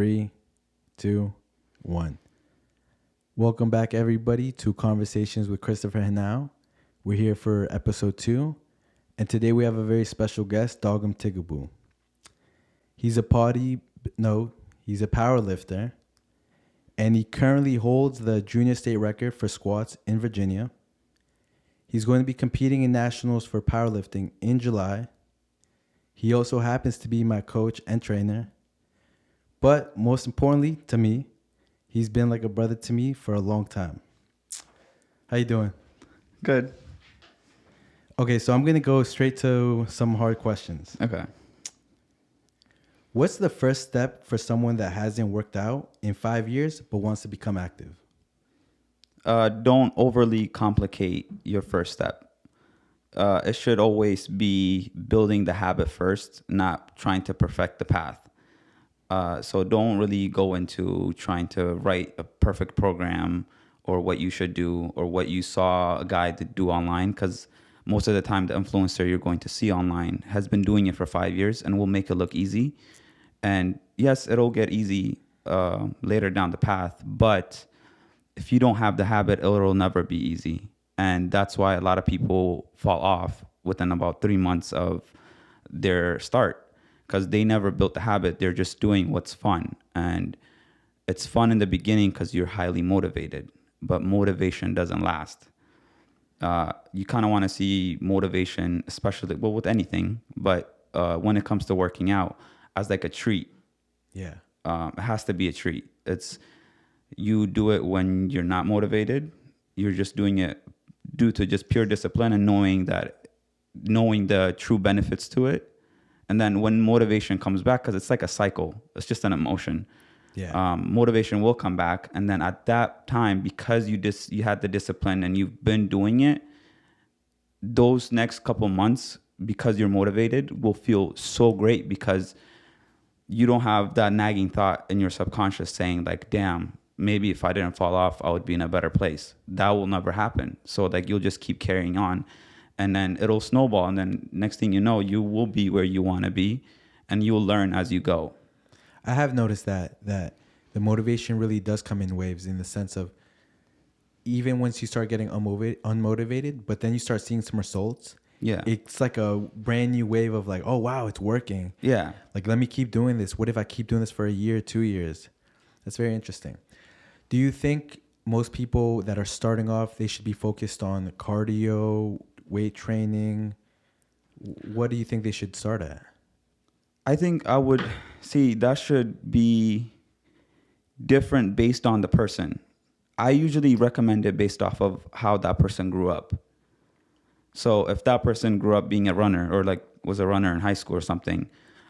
Three, two, one. Welcome back, everybody, to Conversations with Christopher Hanau. We're here for episode 2, and today we have a very special guest, Dagim Tigabu. He's a he's a power lifter, and he currently holds the junior state record for squats in Virginia. He's going to be competing in nationals for powerlifting in July. He also happens to be my coach and trainer. But most importantly to me, he's been like a brother to me for a long time. How you doing? Good. Okay, so I'm going to go straight to some hard questions. Okay. What's the first step for someone that hasn't worked out in 5 years but wants to become active? Don't overly complicate your first step. It should always be building the habit first, not trying to perfect the path. So don't really go into trying to write a perfect program or what you should do or what you saw a guy to do online, because most of the time the influencer you're going to see online has been doing it for 5 years and will make it look easy. And yes, it'll get easy later down the path, but if you don't have the habit, it'll never be easy. And that's why a lot of people fall off within about 3 months of their start, because they never built the habit. They're just doing what's fun. And it's fun in the beginning because you're highly motivated, but motivation doesn't last. You kind of want to see motivation, especially with anything, but when it comes to working out, as like a treat. Yeah. It has to be a treat. You do it when you're not motivated. You're just doing it due to just pure discipline and knowing the true benefits to it. And then when motivation comes back, because it's like a cycle, it's just an emotion. Yeah. Motivation will come back, and then at that time, because you had the discipline and you've been doing it, those next couple months, because you're motivated, will feel so great because you don't have that nagging thought in your subconscious saying like, damn, maybe if I didn't fall off, I would be in a better place. That will never happen. So like you'll just keep carrying on, and then it'll snowball. And then next thing you know, you will be where you want to be, and you'll learn as you go. I have noticed that the motivation really does come in waves, in the sense of even once you start getting unmotivated, but then you start seeing some results. Yeah. It's like a brand new wave of like, oh, wow, it's working. Yeah. Like, let me keep doing this. What if I keep doing this for a year, 2 years? That's very interesting. Do you think most people that are starting off, they should be focused on cardio, weight training? What do you think they should start at? I think I would see that should be different based on the person. I usually recommend it based off of how that person grew up. So if that person grew up being a runner or like was a runner in high school or something,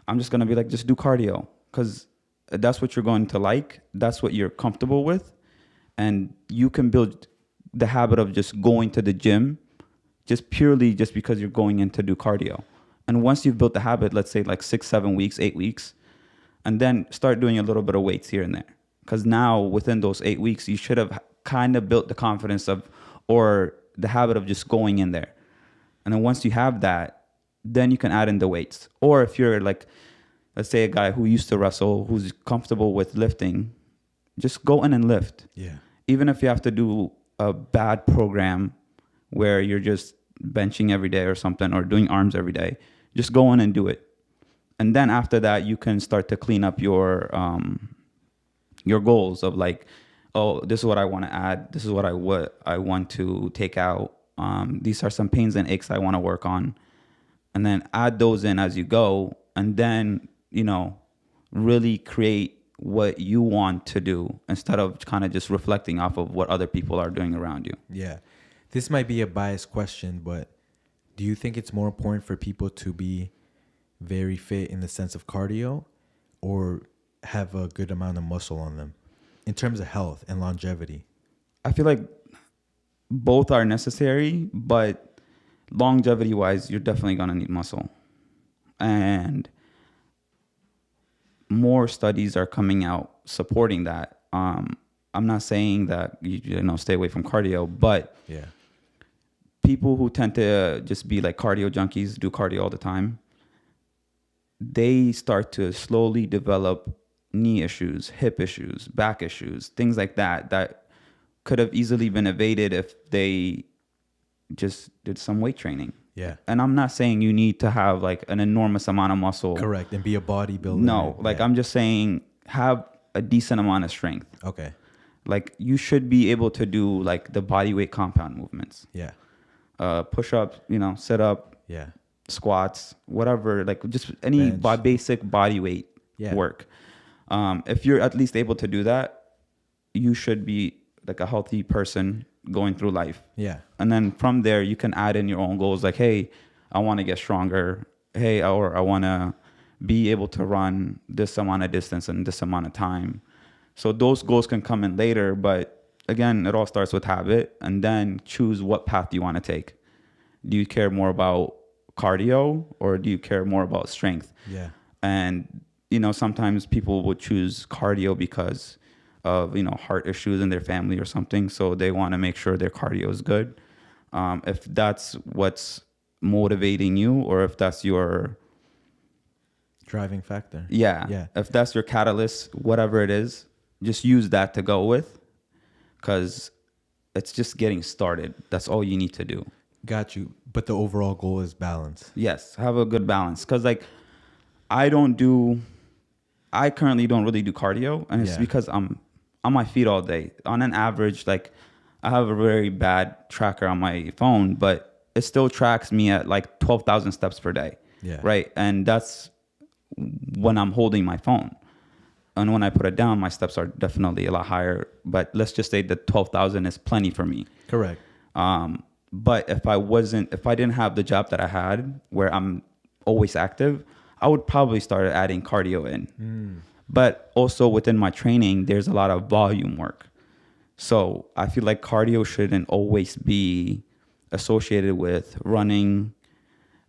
I'm just going to be like, just do cardio, because that's what you're going to like. That's what you're comfortable with. And you can build the habit of just going to the gym just purely just because you're going in to do cardio. And once you've built the habit, let's say like 6, 7 weeks, 8 weeks, and then start doing a little bit of weights here and there. Because now within those 8 weeks, you should have kind of built the confidence or the habit of just going in there. And then once you have that, then you can add in the weights. Or if you're like, let's say a guy who used to wrestle, who's comfortable with lifting, just go in and lift. Yeah. Even if you have to do a bad program where you're just benching every day or something, or doing arms every day, just go in and do it. And then after that, you can start to clean up your goals of like, oh, this is what I want to add. This is what I want to take out. These are some pains and aches I want to work on. And then add those in as you go. And then, really create what you want to do instead of kind of just reflecting off of what other people are doing around you. Yeah. This might be a biased question, but do you think it's more important for people to be very fit in the sense of cardio, or have a good amount of muscle on them in terms of health and longevity? I feel like both are necessary, but longevity wise, you're definitely going to need muscle. And more studies are coming out supporting that. I'm not saying that you stay away from cardio, but yeah, people who tend to just be like cardio junkies, do cardio all the time, they start to slowly develop knee issues, hip issues, back issues, things like that could have easily been evaded if they just did some weight training. Yeah. And I'm not saying you need to have like an enormous amount of muscle. Correct. And be a bodybuilder. No, like Yeah. I'm just saying have a decent amount of strength. Okay. Like you should be able to do like the body weight compound movements. Yeah. Push ups, sit up, Yeah. squats, whatever, like just any Bench. basic body weight work. If you're at least able to do that, you should be like a healthy person going through life. Yeah. And then from there, you can add in your own goals like, hey, I want to get stronger. Hey, or I want to be able to run this amount of distance in this amount of time. So those goals can come in later. But again, it all starts with habit, and then choose what path you want to take. Do you care more about cardio or do you care more about strength? Yeah. And, sometimes people will choose cardio because of, heart issues in their family or something. So they want to make sure their cardio is good. If that's what's motivating you, or if that's your Driving factor. yeah, if that's your catalyst, whatever it is, just use that to go with, because it's just getting started. That's all you need to do. Got you. But the overall goal is balance. Yes, have a good balance. Because like I currently don't really do cardio, and it's because I'm on my feet all day. On an average, like I have a very bad tracker on my phone, but it still tracks me at like 12,000 steps per day. Yeah. Right. And that's when I'm holding my phone. And when I put it down, my steps are definitely a lot higher. But let's just say that 12,000 is plenty for me. Correct. But if I didn't have the job that I had where I'm always active, I would probably start adding cardio in. But also within my training, there's a lot of volume work. So I feel like cardio shouldn't always be associated with running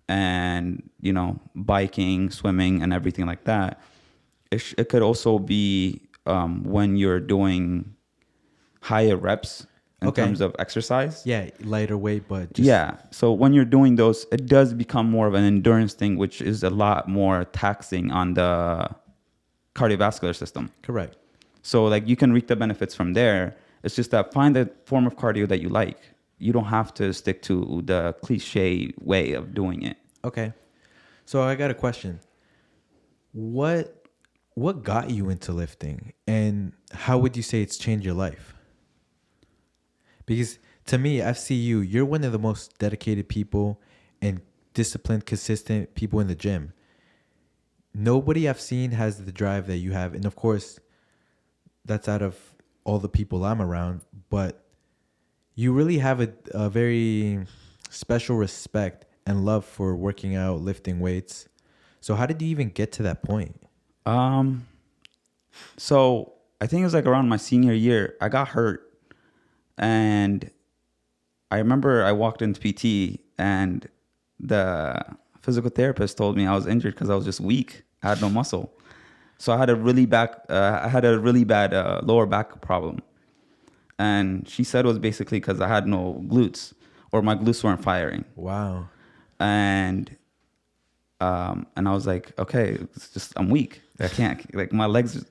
and, biking, swimming, and everything like that. It could also be when you're doing higher reps in terms of exercise. Yeah, lighter weight, but just... Yeah. So when you're doing those, it does become more of an endurance thing, which is a lot more taxing on the cardiovascular system. Correct. So like you can reap the benefits from there. It's just that find a form of cardio that you like. You don't have to stick to the cliche way of doing it. Okay. So I got a question. What got you into lifting, and how would you say it's changed your life? Because to me, I see you're one of the most dedicated people and disciplined, consistent people in the gym. Nobody I've seen has the drive that you have. And of course, that's out of all the people I'm around. But you really have a very special respect and love for working out, lifting weights. So how did you even get to that point? So I think it was like around my senior year, I got hurt. And I remember I walked into PT and the physical therapist told me I was injured because I was just weak. I had no muscle. So I had a really bad lower back problem. And she said it was basically because I had no glutes, or my glutes weren't firing. Wow. And I was like, okay, it's just, I'm weak. I can't, like my legs,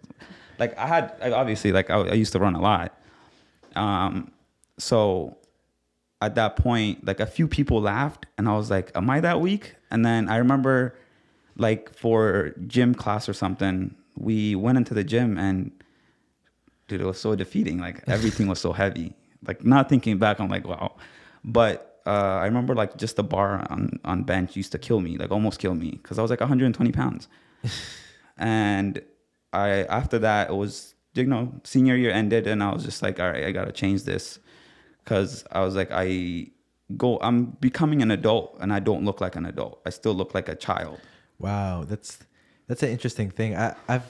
like I used to run a lot. So at that point, like a few people laughed and I was like, am I that weak? And then I remember like for gym class or something, we went into the gym and dude, it was so defeating. Like everything was so heavy. Like not thinking back, I'm like, wow. But I remember like just the bar on bench used to kill me, like almost kill me, because I was like 120 pounds. And after that, it was, senior year ended and I was just like, all right, I got to change this. Because I was like, I'm becoming an adult and I don't look like an adult. I still look like a child. Wow, that's an interesting thing. I've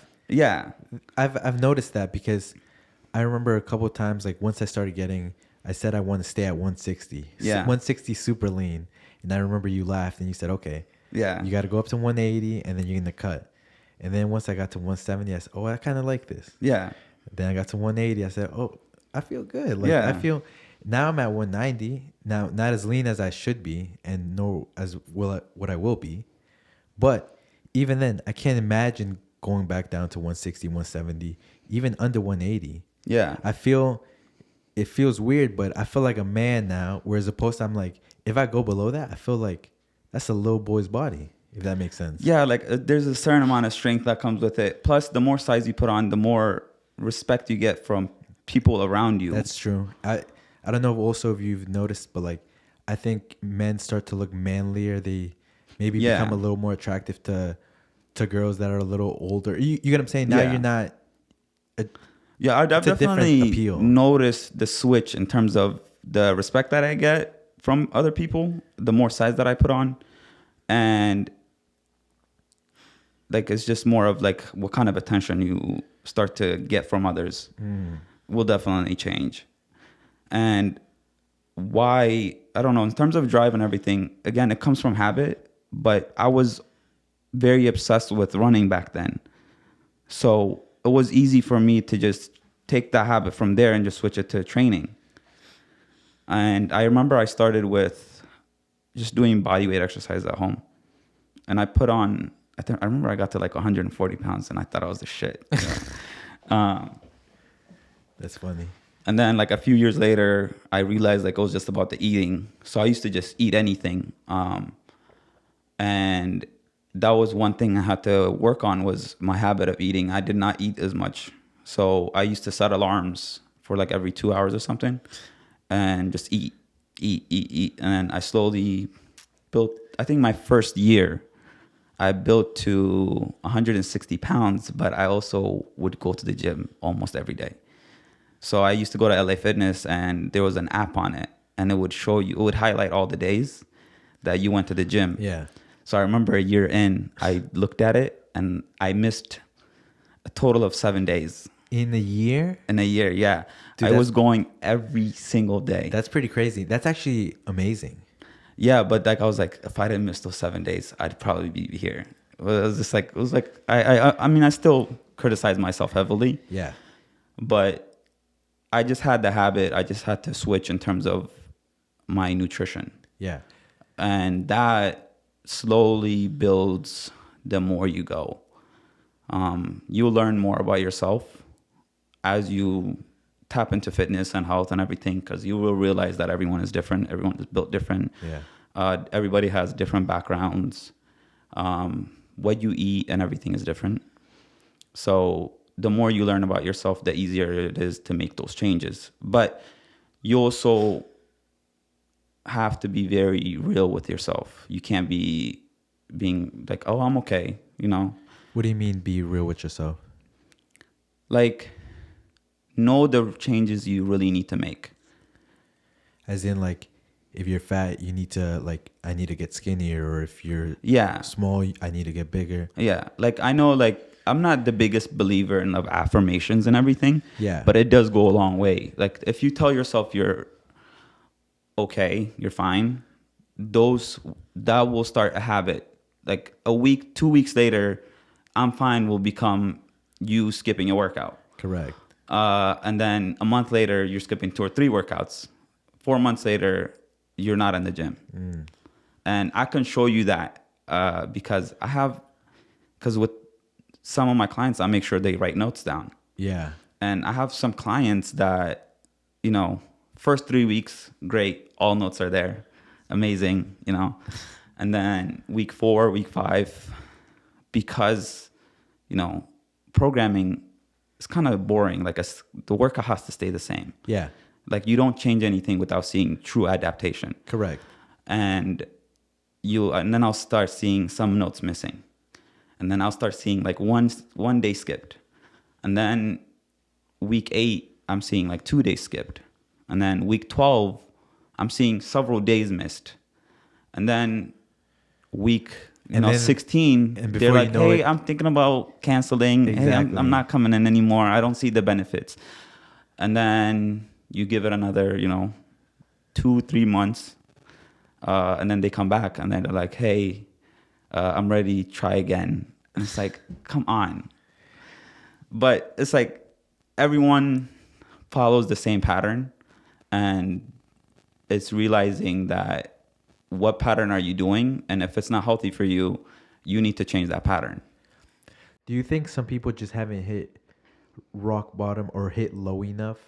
noticed that, because I remember a couple of times, like once I said I want to stay at 160. Yeah. 160 super lean. And I remember you laughed and you said, okay, yeah, you got to go up to 180 and then you're going to cut. And then once I got to 170, I said, oh, I kind of like this. Yeah. Then I got to 180. I said, oh, I feel good. Like yeah. I feel, now I'm at 190. Now, not as lean as I should be and nor as what I will be. But even then, I can't imagine going back down to 160, 170, even under 180. Yeah. I feel it feels weird, but I feel like a man now. Whereas opposed to I'm like, if I go below that, I feel like that's a little boy's body. If that makes sense. Yeah, like there's a certain amount of strength that comes with it. Plus, the more size you put on, the more respect you get from people around you. That's true. I don't know also if you've noticed, but like I think men start to look manlier. They maybe become a little more attractive to girls that are a little older. You get what I'm saying? Now you're not. Yeah, I've definitely appeal. noticed the switch in terms of the respect that I get from other people, the more size that I put on, and like it's just more of like what kind of attention you start to get from others will definitely change. And why, I don't know, in terms of drive and everything, again, it comes from habit, but I was very obsessed with running back then. So it was easy for me to just take that habit from there and just switch it to training. And I remember I started with just doing bodyweight exercise at home. And I put on, I remember I got to like 140 pounds and I thought I was the shit. That's funny. And then like a few years later, I realized like it was just about the eating. So I used to just eat anything. And that was one thing I had to work on was my habit of eating. I did not eat as much. So I used to set alarms for like every 2 hours or something and just eat. And then I slowly built, I think my first year, I built to 160 pounds, but I also would go to the gym almost every day. So I used to go to LA Fitness and there was an app on it and it would show you, it would highlight all the days that you went to the gym. Yeah. So I remember a year in, I looked at it and I missed a total of 7 days. In a year? In a year, yeah. Dude, I was going every single day. That's pretty crazy. That's actually amazing. Yeah, but like I was like, if I didn't miss those 7 days, I'd probably be here. It was just like, I mean, I still criticize myself heavily. Yeah. But I just had the habit. I just had to switch in terms of my nutrition. Yeah. And that slowly builds the more you go. You'll learn more about yourself as you tap into fitness and health and everything, because you will realize that everyone is different. Everyone is built different. Yeah. Everybody has different backgrounds. What you eat and everything is different. So the more you learn about yourself, the easier it is to make those changes. But you also have to be very real with yourself. You can't be being like, oh, I'm okay, you know? What do you mean be real with yourself? Like, know the changes you really need to make. As in, like, if you're fat, you need to, like, I need to get skinnier, or if you're small, I need to get bigger. Yeah. Like, I know, like, I'm not the biggest believer in of affirmations and everything. Yeah. But it does go a long way. Like, if you tell yourself you're okay, you're fine, that will start a habit. Like, a week, 2 weeks later, I'm fine will become you skipping a workout. Correct. And then a month later, you're skipping 2 or 3 workouts. 4 months later, you're not in the gym. And I can show you that because with some of my clients, I make sure they write notes down. Yeah. And I have some clients that, you know, first 3 weeks, great, all notes are there. Amazing, you know. And then week 4, week 5, because, you know, programming is kind of boring. Like the workout has to stay the same. Yeah. Like you don't change anything without seeing true adaptation. Correct. And then I'll start seeing some notes missing. And then I'll start seeing like one day skipped. And then week 8, I'm seeing like 2 days skipped. And then week 12, I'm seeing several days missed. And then week 16, they're like, hey, I'm thinking about canceling. Exactly. Hey, I'm not coming in anymore. I don't see the benefits. And then you give it another, 2-3 months. And then they come back and then they're like, hey, I'm ready, try again. And it's like, come on. But it's like everyone follows the same pattern, and it's realizing that what pattern are you doing? And if it's not healthy for you, you need to change that pattern. Do you think some people just haven't hit rock bottom or hit low enough?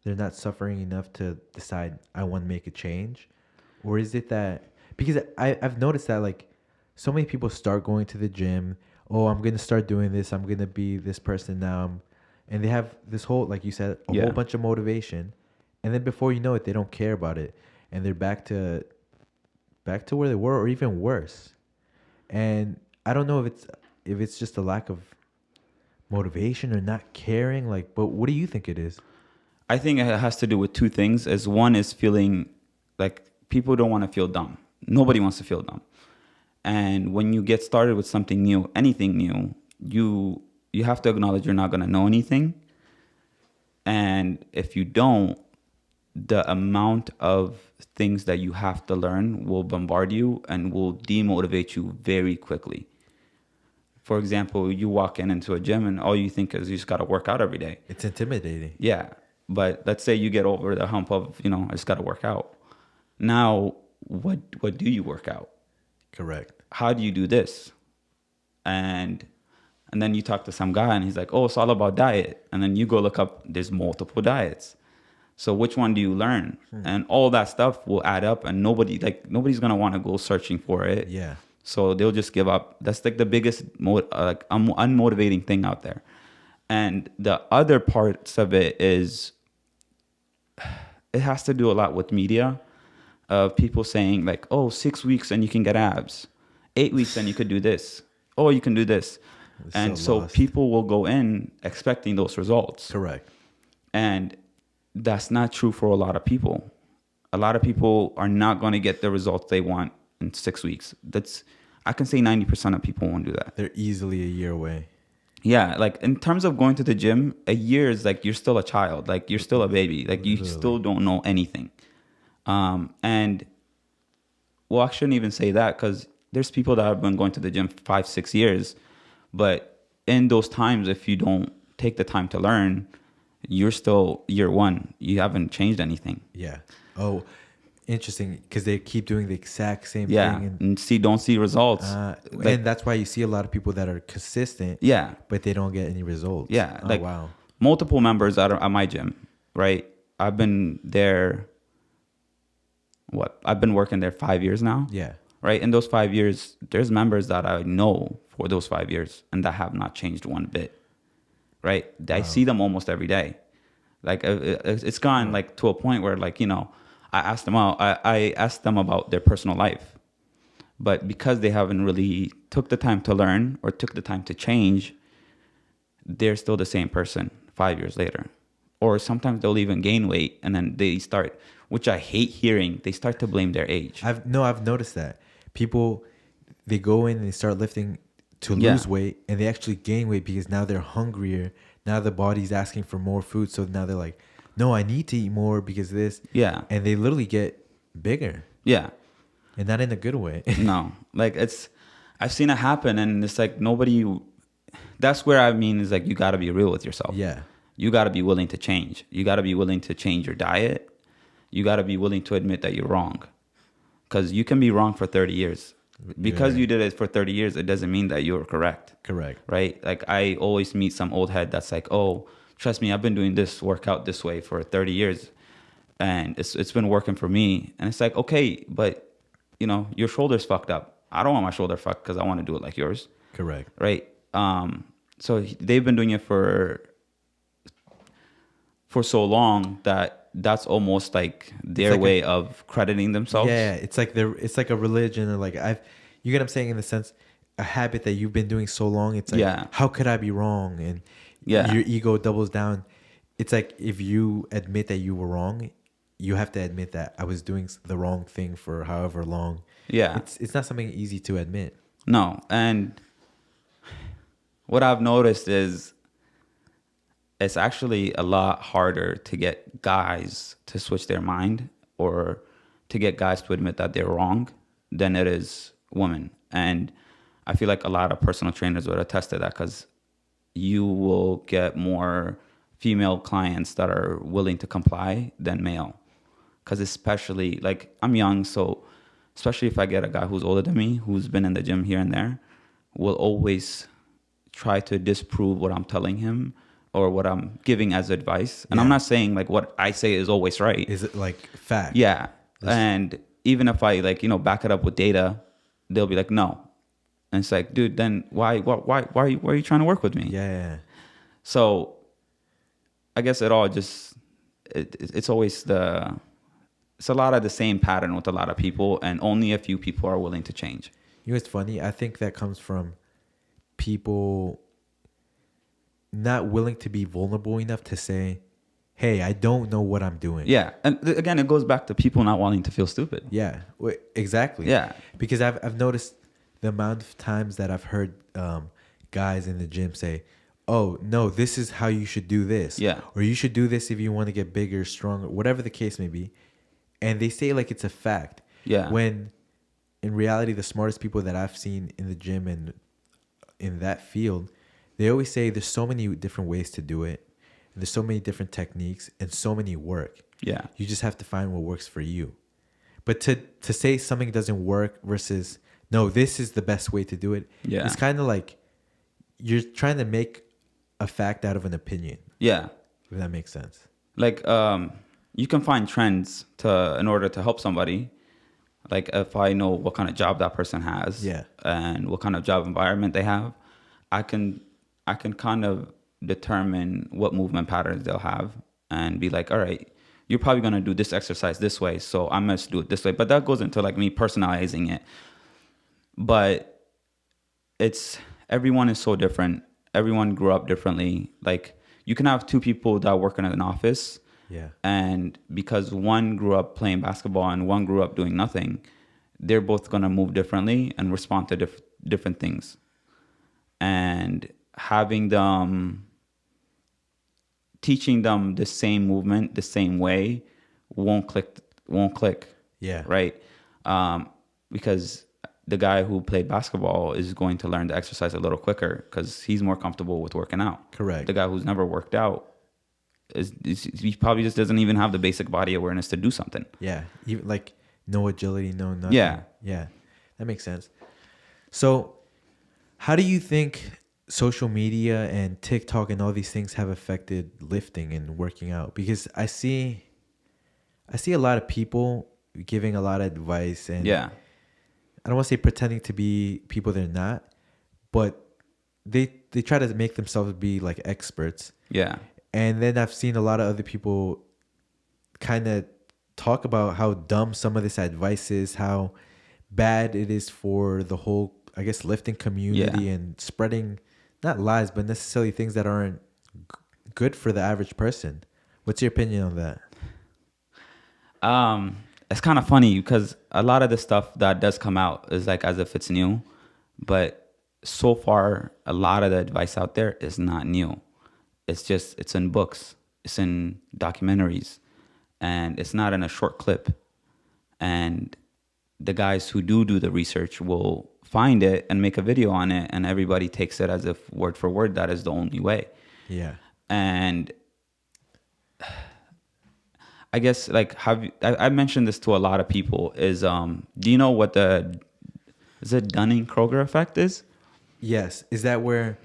They're not suffering enough to decide I want to make a change, or is it that because I've noticed that like so many people start going to the gym. Oh, I'm gonna start doing this. I'm gonna be this person now. And they have this whole, like you said, a whole Yeah. bunch of motivation, and then before you know it, they don't care about it, and they're back to where they were, or even worse. And I don't know if it's just a lack of motivation or not caring. Like, but what do you think it is? I think it has to do with two things. As one is feeling like people don't want to feel dumb. Nobody wants to feel dumb. And when you get started with something new, anything new, you have to acknowledge you're not going to know anything. And if you don't, the amount of things that you have to learn will bombard you and will demotivate you very quickly. For example, you walk into a gym and all you think is you just got to work out every day. It's intimidating. Yeah. But let's say you get over the hump of, I just got to work out. Now, what do you work out? Correct. How do you do this? And then you talk to some guy and he's like, oh, it's all about diet. And then you go look up, there's multiple diets. So which one do you learn? And all that stuff will add up and nobody's going to want to go searching for it. Yeah. So they'll just give up. That's like the biggest unmotivating thing out there. And the other parts of it is, it has to do a lot with media of people saying like, oh, 6 weeks and you can get abs. 8 weeks and you could do this. Oh, you can do this. It's And so so lost. people will go in expecting those results. Correct. And that's not true for a lot of people. A lot of people are not going to get the results they want in 6 weeks. I can say 90% of people won't do that. They're easily a year away. Yeah, like in terms of going to the gym, a year is like you're still a child, like you're still a baby, like you still don't know anything. And well, I shouldn't even say that because there's people that have been going to the gym 5-6 years, but in those times, if you don't take the time to learn, you're still year one. You haven't changed anything. Yeah. Oh, interesting. Because they keep doing the exact same Yeah, thing. and don't see results. And that's why you see a lot of people that are consistent. Yeah, But they don't get any results. yeah. Oh, Like wow. multiple members at my gym, right? I've been there. I've been working there 5 years now. Yeah. Right. In those 5 years, there's members that I know for those 5 years and that have not changed one bit. Right. I see them almost every day. Like it's gone like to a point where like, I asked them out. I asked them about their personal life, but because they haven't really took the time to learn or took the time to change, they're still the same person 5 years later. Or sometimes they'll even gain weight and then they start, which I hate hearing, they start to blame their age. I've noticed that. People, they go in and they start lifting to lose weight and they actually gain weight because now they're hungrier. Now the body's asking for more food. So now they're like, no, I need to eat more because of this. Yeah. And they literally get bigger. Yeah. And not in a good way. No, like I've seen it happen and it's like that's where I mean is like you got to be real with yourself. Yeah. You got to be willing to change. You got to be willing to change your diet. You got to be willing to admit that you're wrong. Because you can be wrong for 30 years. Because you did it for 30 years, it doesn't mean that you're correct. Correct. Right? Like I always meet some old head that's like, oh, trust me, I've been doing this workout this way for 30 years. And it's been working for me. And it's like, okay, but your shoulder's fucked up. I don't want my shoulder fucked because I want to do it like yours. Correct. Right? So they've been doing it for so long that's almost like their like way of crediting themselves. Yeah, it's like a religion or like you get what I'm saying in the sense a habit that you've been doing so long. It's like how could I be wrong? And your ego doubles down. It's like if you admit that you were wrong, you have to admit that I was doing the wrong thing for however long. Yeah, it's not something easy to admit. No, and what I've noticed is it's actually a lot harder to get guys to switch their mind or to get guys to admit that they're wrong than it is women. And I feel like a lot of personal trainers would attest to that because you will get more female clients that are willing to comply than male. Because especially, like, I'm young, so especially if I get a guy who's older than me, who's been in the gym here and there, will always try to disprove what I'm telling him or what I'm giving as advice. And I'm Yeah. not saying like what I say is always right. Is it like fact? Yeah. And even if I like, back it up with data, they'll be like, no. And it's like, dude, then why are you trying to work with me? Yeah. So I guess it all just, it's always it's a lot of the same pattern with a lot of people, and only a few people are willing to change. You know what's funny? I think that comes from people not willing to be vulnerable enough to say, hey, I don't know what I'm doing. Yeah. And again, it goes back to people not wanting to feel stupid. Yeah, exactly. Yeah. Because I've noticed the amount of times that I've heard guys in the gym say, oh, no, this is how you should do this. Yeah. Or you should do this if you want to get bigger, stronger, whatever the case may be. And they say like it's a fact. Yeah. When in reality, the smartest people that I've seen in the gym and in that field, they always say there's so many different ways to do it. And there's so many different techniques and so many work. Yeah. You just have to find what works for you. But to say something doesn't work versus, no, this is the best way to do it. Yeah. It's kind of like you're trying to make a fact out of an opinion. Yeah. If that makes sense. Like, you can find trends in order to help somebody. Like if I know what kind of job that person has, Yeah. and what kind of job environment they have, I can kind of determine what movement patterns they'll have and be like, all right, you're probably going to do this exercise this way, so I must do it this way. But that goes into like me personalizing it. But everyone is so different. Everyone grew up differently. Like you can have two people that work in an office. Yeah. And because one grew up playing basketball and one grew up doing nothing, they're both going to move differently and respond to different things. And teaching them the same movement, the same way won't click. Yeah. Right. Because the guy who played basketball is going to learn to exercise a little quicker because he's more comfortable with working out. Correct. The guy who's never worked out, he probably just doesn't even have the basic body awareness to do something. Yeah. Even like no agility, no nothing. Yeah. Yeah. That makes sense. So how do you think social media and TikTok and all these things have affected lifting and working out? Because I see a lot of people giving a lot of advice, and Yeah. I don't want to say pretending to be people they're not, but they try to make themselves be like experts. Yeah. And then I've seen a lot of other people kind of talk about how dumb some of this advice is, how bad it is for the whole, I guess, lifting community, and spreading not lies, but necessarily things that aren't good for the average person. What's your opinion on that? It's kind of funny because a lot of the stuff that does come out is like as if it's new, but so far a lot of the advice out there is not new. It's in books, it's in documentaries, and it's not in a short clip. And the guys who do the research will find it and make a video on it, and everybody takes it as if word for word that is the only way. Yeah. And I guess like I mentioned this to a lot of people is do you know what is it Dunning-Kruger effect is? Yes. Is that where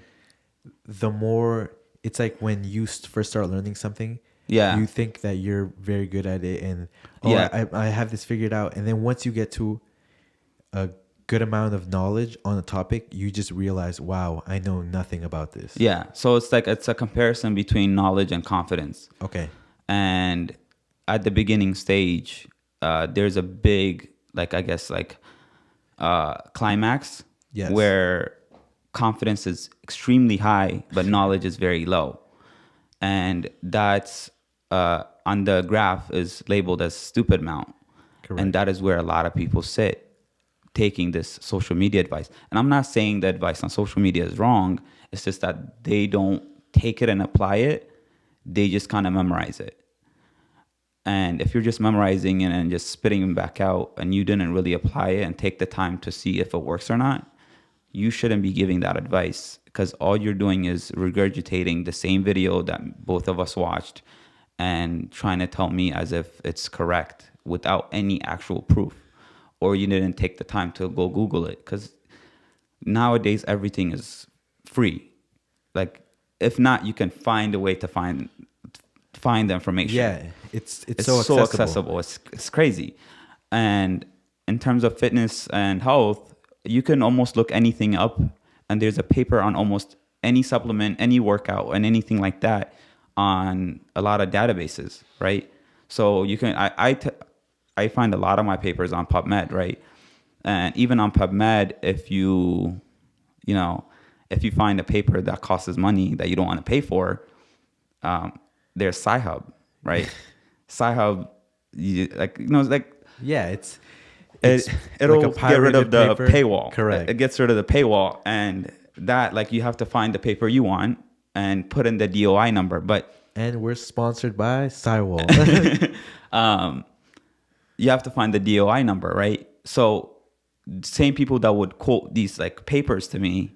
the more it's like when you first start learning something, Yeah. you think that you're very good at it, and Yeah. I have this figured out, and then once you get to a good amount of knowledge on a topic, you just realize, wow, I know nothing about this. Yeah. So it's a comparison between knowledge and confidence. Okay. And at the beginning stage, there's a big, like, I guess, like climax. Yes. Where confidence is extremely high, but knowledge is very low. And that's on the graph is labeled as stupid amount. Correct. And that is where a lot of people sit taking this social media advice. And I'm not saying the advice on social media is wrong. It's just that they don't take it and apply it. They just kind of memorize it. And if you're just memorizing it and just spitting them back out and you didn't really apply it and take the time to see if it works or not, you shouldn't be giving that advice, because all you're doing is regurgitating the same video that both of us watched and trying to tell me as if it's correct without any actual proof. Or you didn't take the time to go Google it, because nowadays everything is free. like if not, you can find a way to find the information. Yeah, it's It's so so accessible. accessible. It's crazy. And in terms of fitness and health, you can almost look anything up, and there's a paper on almost any supplement, any workout, and anything like that on a lot of databases, right? So you can I find a lot of my papers on PubMed, right? And even on PubMed, if you know if you find a paper that costs money that you don't want to pay for, there's Sci-Hub, right? Sci-Hub, like Yeah, it's it'll like a get rid of pirated the paper. paywall. Correct. It gets rid of the paywall, and that like you have to find the paper you want and put in the DOI number. But And we're sponsored by Cywall. you have to find the DOI number, right? So same people that would quote these like papers to me,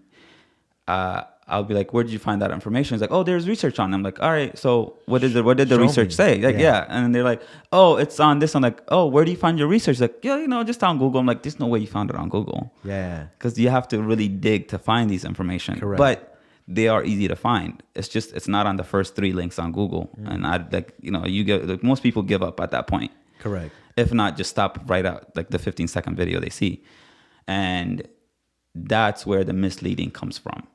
I'll be like, where did you find that information? It's like, oh, there's research on them. I'm like, all right, so what did the Show research me. say? Like, Yeah. yeah. And they're like, oh, it's on this. I'm like, oh, where do you find your research? Like, yeah, just on Google. I'm like, there's no way you found it on Google. Yeah. Because you have to really dig to find these information. Correct. But they are easy to find. It's not on the first 3 links on Google. And I like, most people give up at that point. Correct. If not, just stop right out like the 15-second video they see. And that's where the misleading comes from.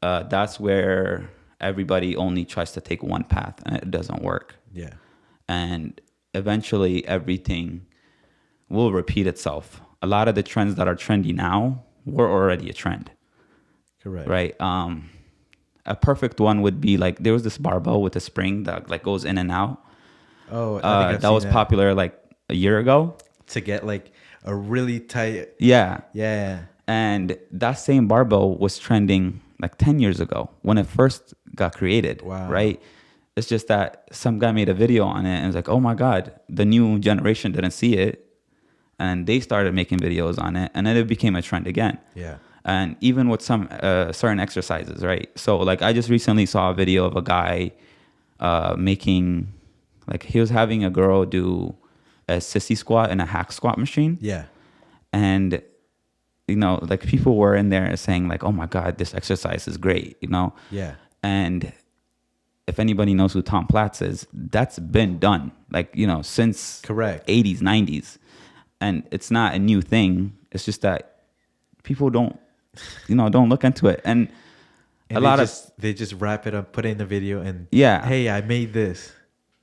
That's where everybody only tries to take one path and it doesn't work. Yeah. And eventually everything will repeat itself. A lot of the trends that are trendy now were already a trend. Correct. Right. A perfect one would be like there was this barbell with a spring that like goes in and out. Oh, I think I've that seen was popular like a year ago. to get like a really tight. Yeah. Yeah. And that same barbell was trending like 10 years ago when it first got created. Wow. Right. It's just that some guy made a video on it and was like, oh my God, the new generation didn't see it. And they started making videos on it. And then it became a trend again. Yeah. And even with some certain exercises, right? So like I just recently saw a video of a guy making, like he was having a girl do a sissy squat in a hack squat machine. Yeah. And, like people were in there saying like, oh my God, this exercise is great, Yeah. And if anybody knows who Tom Platz is, that's been done like, since Correct. 80s, 90s. And it's not a new thing. It's just that people don't look into it. And And a lot of they just wrap it up, put it in the video, and Yeah. hey, I made this.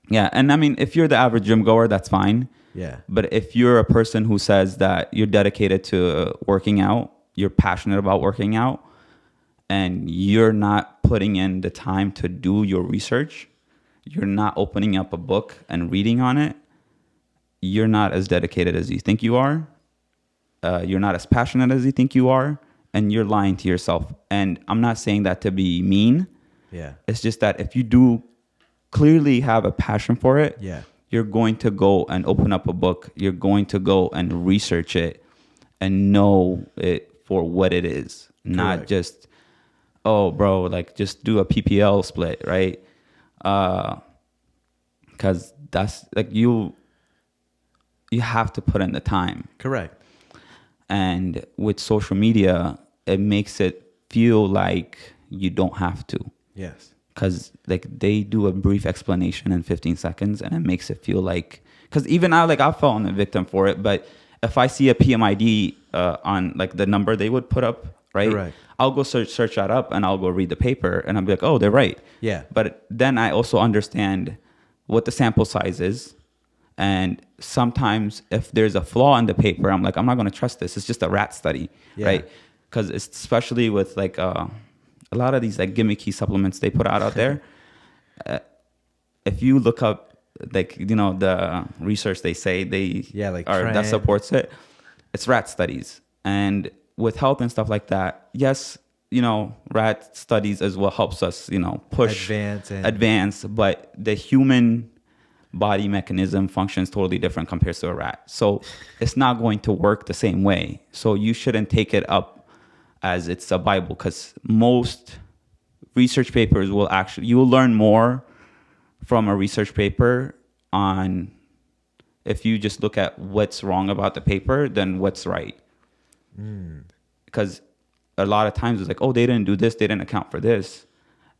Yeah. And I mean, if you're the average gym goer, that's fine. Yeah. But if you're a person who says that you're dedicated to working out, you're passionate about working out, and you're not putting in the time to do your research, you're not opening up a book and reading on it, you're not as dedicated as you think you are. You're not as passionate as you think you are, and you're lying to yourself. And I'm not saying that to be mean. Yeah. It's just that if you do clearly have a passion for it, Yeah. you're going to go and open up a book. You're going to go and research it and know it for what it is, not Correct. just, oh, bro, like just do a PPL split, right? Because that's like you have to put in the time. Correct. And with social media, it makes it feel like you don't have to. Yes. Because like they do a brief explanation in 15 seconds and it makes it feel like, because even I fell a victim for it. But if I see a PMID on like the number they would put up, right? Correct. I'll go search that up and I'll go read the paper and I'll be like, oh, they're right. Yeah. But then I also understand what the sample size is. And sometimes if there's a flaw in the paper, I'm like, I'm not going to trust this. It's just a rat study, Yeah. right? Because especially with like a lot of these like gimmicky supplements they put out there, if you look up like the research they say like that trend. supports it, it's rat studies. And with health and stuff like that, yes, rat studies is what helps us push advance, but the human body mechanism functions totally different compared to a rat. So it's not going to work the same way. So you shouldn't take it up as it's a Bible, because most research papers you will learn more from a research paper on if you just look at what's wrong about the paper than what's right. Because a lot of times it's like, oh, they didn't do this, they didn't account for this.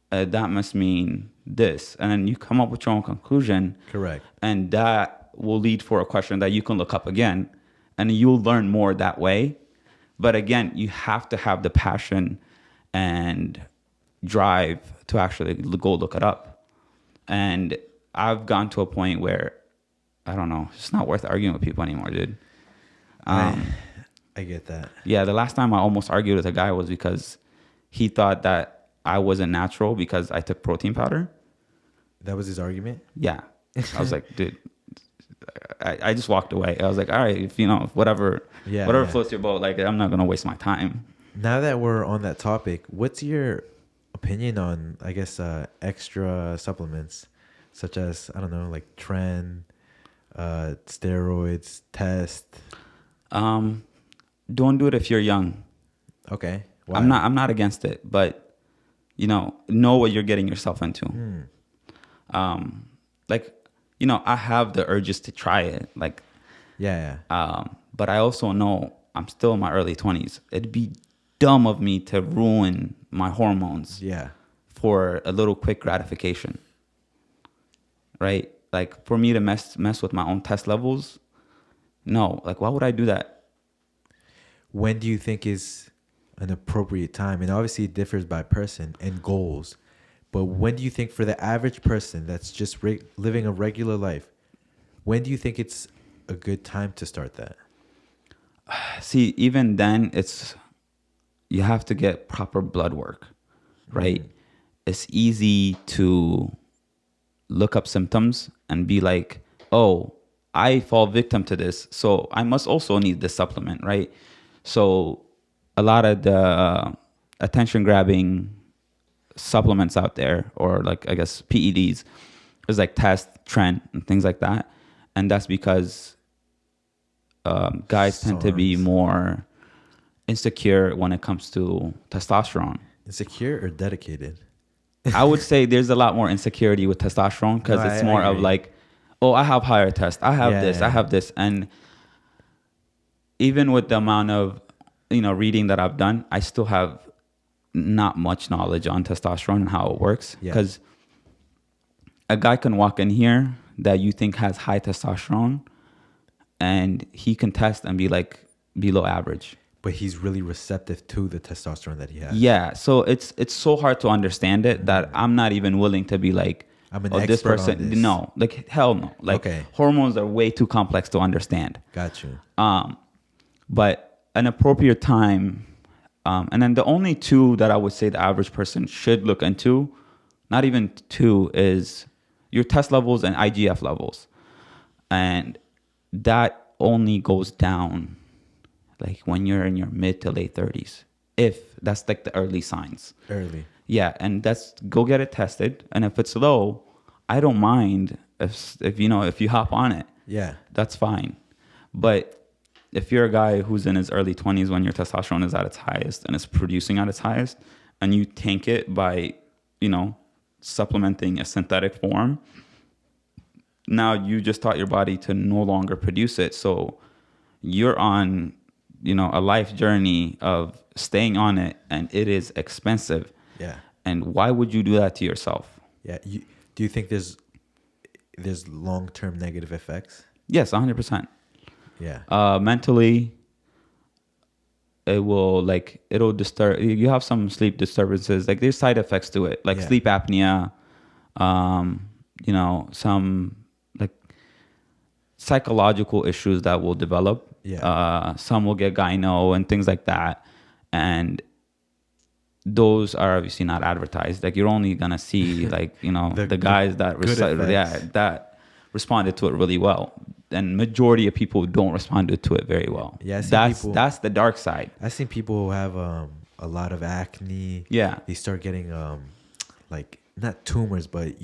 That must mean this. And then you come up with your own conclusion. Correct. And that will lead for a question that you can look up again. And you'll learn more that way. But again, you have to have the passion and drive to actually go look it up. And I've gone to a point where, I don't know, it's not worth arguing with people anymore, dude. I get that. Yeah, the last time I almost argued with a guy was because he thought that I wasn't natural because I took protein powder. That was his argument? Yeah. I was like, dude, I just walked away. I was like, all right, if whatever floats your boat, like, I'm not going to waste my time. Now that we're on that topic, what's your opinion on, I guess, extra supplements such as, I don't know, like Tren, steroids, test? Don't do it if you're young. Okay. Why? I'm not against it, but know what you're getting yourself into. I have the urges to try it. Like, yeah. but I also know I'm still in my early 20s. It'd be dumb of me to ruin my hormones. Yeah. For a little quick gratification. Right? Like, for me to mess with my own test levels, no. Like, why would I do that? When do you think is an appropriate time? And obviously it differs by person and goals. But when do you think for the average person that's just living a regular life, when do you think it's a good time to start that? See, even then, you have to get proper blood work, right? It's easy to look up symptoms and be like, oh, I fall victim to this, so I must also need this supplement, right? So a lot of the attention-grabbing supplements out there, or like, I guess, PEDs, is like Test, Tren, and things like that. And that's because guys tend to be more insecure when it comes to testosterone. Insecure or dedicated? I would say there's a lot more insecurity with testosterone because it's more of like, oh, I have higher test, I have I have this. And even with the amount of reading that I've done, I still have not much knowledge on testosterone and how it works. Because a guy can walk in here that you think has high testosterone, and he can test and be like below average. But he's really receptive to the testosterone that he has. Yeah, so it's so hard to understand it that I'm not even willing to be like, I'm an expert on this. No, like, hell no. Like, hormones are way too complex to understand. Got you. But an appropriate time, and then the only two that I would say the average person should look into, not even two, is your test levels and IGF levels. And that only goes down like when you're in your mid to late 30s. If that's like the early signs. Early. Yeah, and go get it tested. And if it's low, I don't mind if you hop on it. Yeah. That's fine. But if you're a guy who's in his early 20s when your testosterone is at its highest and it's producing at its highest, and you tank it by, supplementing a synthetic form, now you just taught your body to no longer produce it. So you're on, a life journey of staying on it, and it is expensive. Yeah. And why would you do that to yourself? Yeah. Do you think there's long-term negative effects? Yes, 100%. Yeah. Mentally, it'll disturb. You have some sleep disturbances. Like, there's side effects to it, like sleep apnea, some like psychological issues that will develop. Yeah. Some will get gyno and things like that. And those are obviously not advertised. Like, you're only going to see like, the guys that that responded to it really well. And majority of people don't respond to it very well. Yeah, that's the dark side. I've seen people who have a lot of acne. Yeah. They start getting like, not tumors, but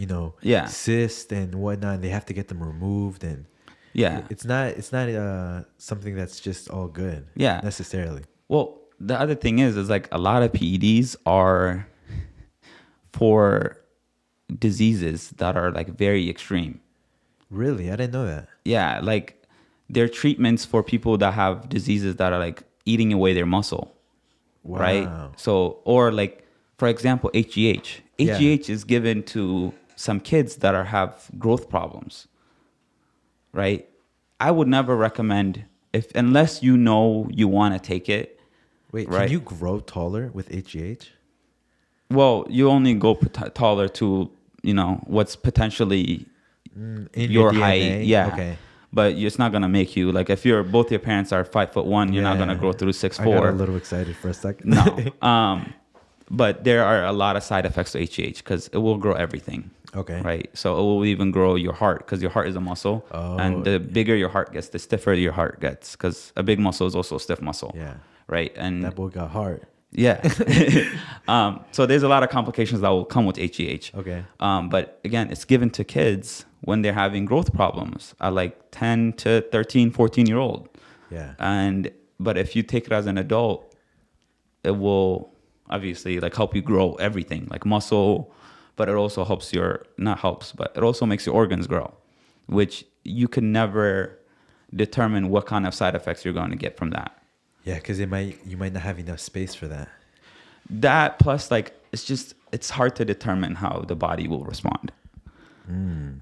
cysts and whatnot. And they have to get them removed, and it's not something that's just all good. Yeah, necessarily. Well, the other thing is like a lot of PEDs are for diseases that are like very extreme. Really? I didn't know that. Yeah, like they're treatments for people that have diseases that are like eating away their muscle. right? Wow. So, or like, for example, HGH. Yeah. HGH is given to some kids that have growth problems, right? I would never recommend, if unless you know you want to take it, Wait, can right? you grow taller with HGH? Well, you only go taller to, what's potentially In your your height. DNA? Yeah. Okay. But it's not going to make you, like, if both your parents are 5'1", you're not going to grow through 6'4". I got a little excited for a second. No. But there are a lot of side effects to HGH because it will grow everything. Okay. Right. So it will even grow your heart because your heart is a muscle. Oh, and the bigger your heart gets, the stiffer your heart gets, because a big muscle is also a stiff muscle. Yeah. Right. And That boy got heart. yeah. So there's a lot of complications that will come with HGH. Okay. But again, it's given to kids when they're having growth problems at like 10 to 13, 14-year-old. Yeah. But if you take it as an adult, it will obviously like help you grow everything, like muscle, but it also helps but it also makes your organs grow, which you can never determine what kind of side effects you're going to get from that. Yeah, because you might not have enough space for that. That plus, like, it's hard to determine how the body will respond.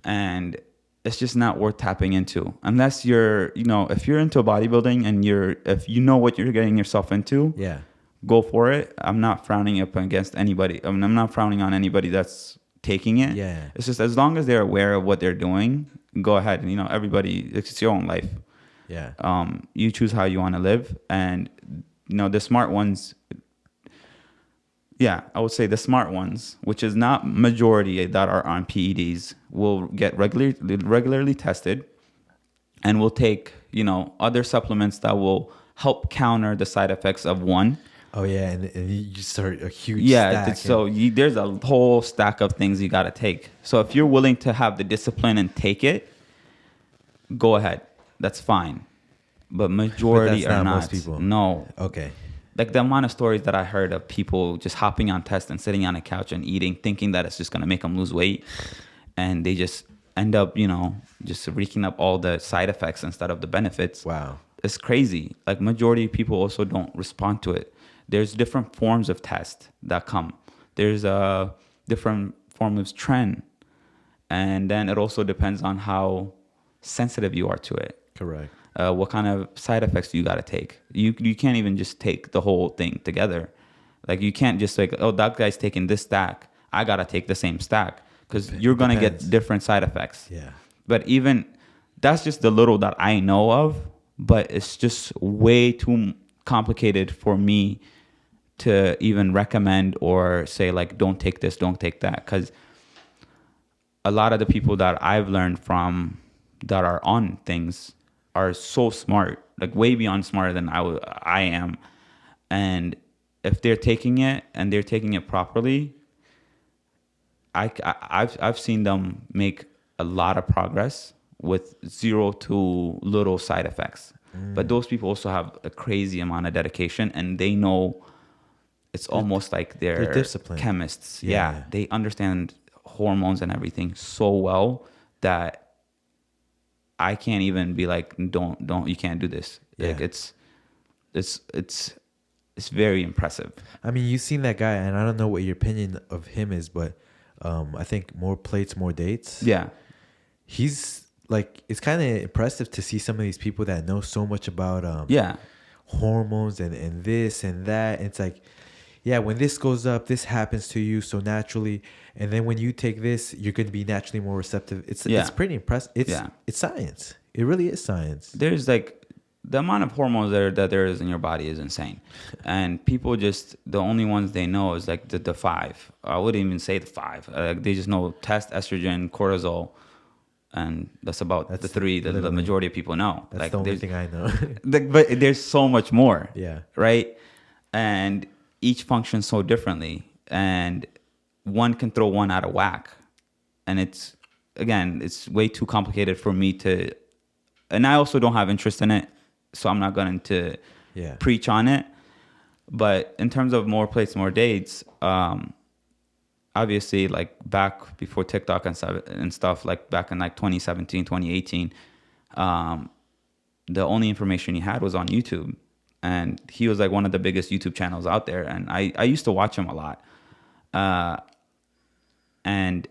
And it's just not worth tapping into unless you're, if you're into bodybuilding and if you know what you're getting yourself into, Yeah. go for it. I'm not frowning up against anybody. I mean, I'm not frowning on anybody that's taking it. Yeah. It's just as long as they're aware of what they're doing, go ahead. Everybody, it's your own life. Yeah. You choose how you want to live. And, the smart ones, I would say the smart ones, which is not majority that are on PEDs, will get regularly tested and will take, other supplements that will help counter the side effects of one. Oh, yeah. And you start a huge stack. So there's a whole stack of things you got to take. So if you're willing to have the discipline and take it, go ahead. That's fine. But majority But that's are not not. most people. No. Okay. Like the amount of stories that I heard of people just hopping on tests and sitting on a couch and eating, thinking that it's just going to make them lose weight. And they just end up, just wreaking up all the side effects instead of the benefits. Wow. It's crazy. Like majority of people also don't respond to it. There's different forms of tests that come. There's a different form of trend. And then it also depends on how sensitive you are to it. Correct. What kind of side effects do you got to take? You can't even just take the whole thing together. Like you can't just like, oh, that guy's taking this stack, I got to take the same stack, because you're going to get different side effects. Yeah. But even that's just the little that I know of, but it's just way too complicated for me to even recommend or say like, don't take this, don't take that. Because a lot of the people that I've learned from that are on things are so smart, like way beyond smarter than I am. And if they're taking it and they're taking it properly, I've seen them make a lot of progress with zero to little side effects. But those people also have a crazy amount of dedication, and they know it's almost like they're disciplined. chemists. Yeah. Yeah, they understand hormones and everything so well that I can't even be like, don't, you can't do this. Yeah. Like it's very impressive. I mean, you've seen that guy, and I don't know what your opinion of him is, but I think more plates, more dates. Yeah. He's like, it's kind of impressive to see some of these people that know so much about hormones and this and that. And it's like, yeah, when this goes up, this happens to you so naturally, and then when you take this, you're going to be naturally more receptive. It's pretty impressive. It's science. It really is science. There's like the amount of hormones that there is in your body is insane, and people just, the only ones they know is like the five. I wouldn't even say the five. They just know test, estrogen, cortisol, and that's the three that the majority of people know. That's like the only thing I know. But there's so much more. Yeah. Right. And each functions so differently, and one can throw one out of whack, and it's way too complicated for me to, and I also don't have interest in it, so I'm not going to preach on it. But in terms of more plates, more dates, obviously, like back before TikTok and stuff, like back in like 2017, 2018, the only information you had was on YouTube. and he was like one of the biggest YouTube channels out there, and I used to watch him a lot. And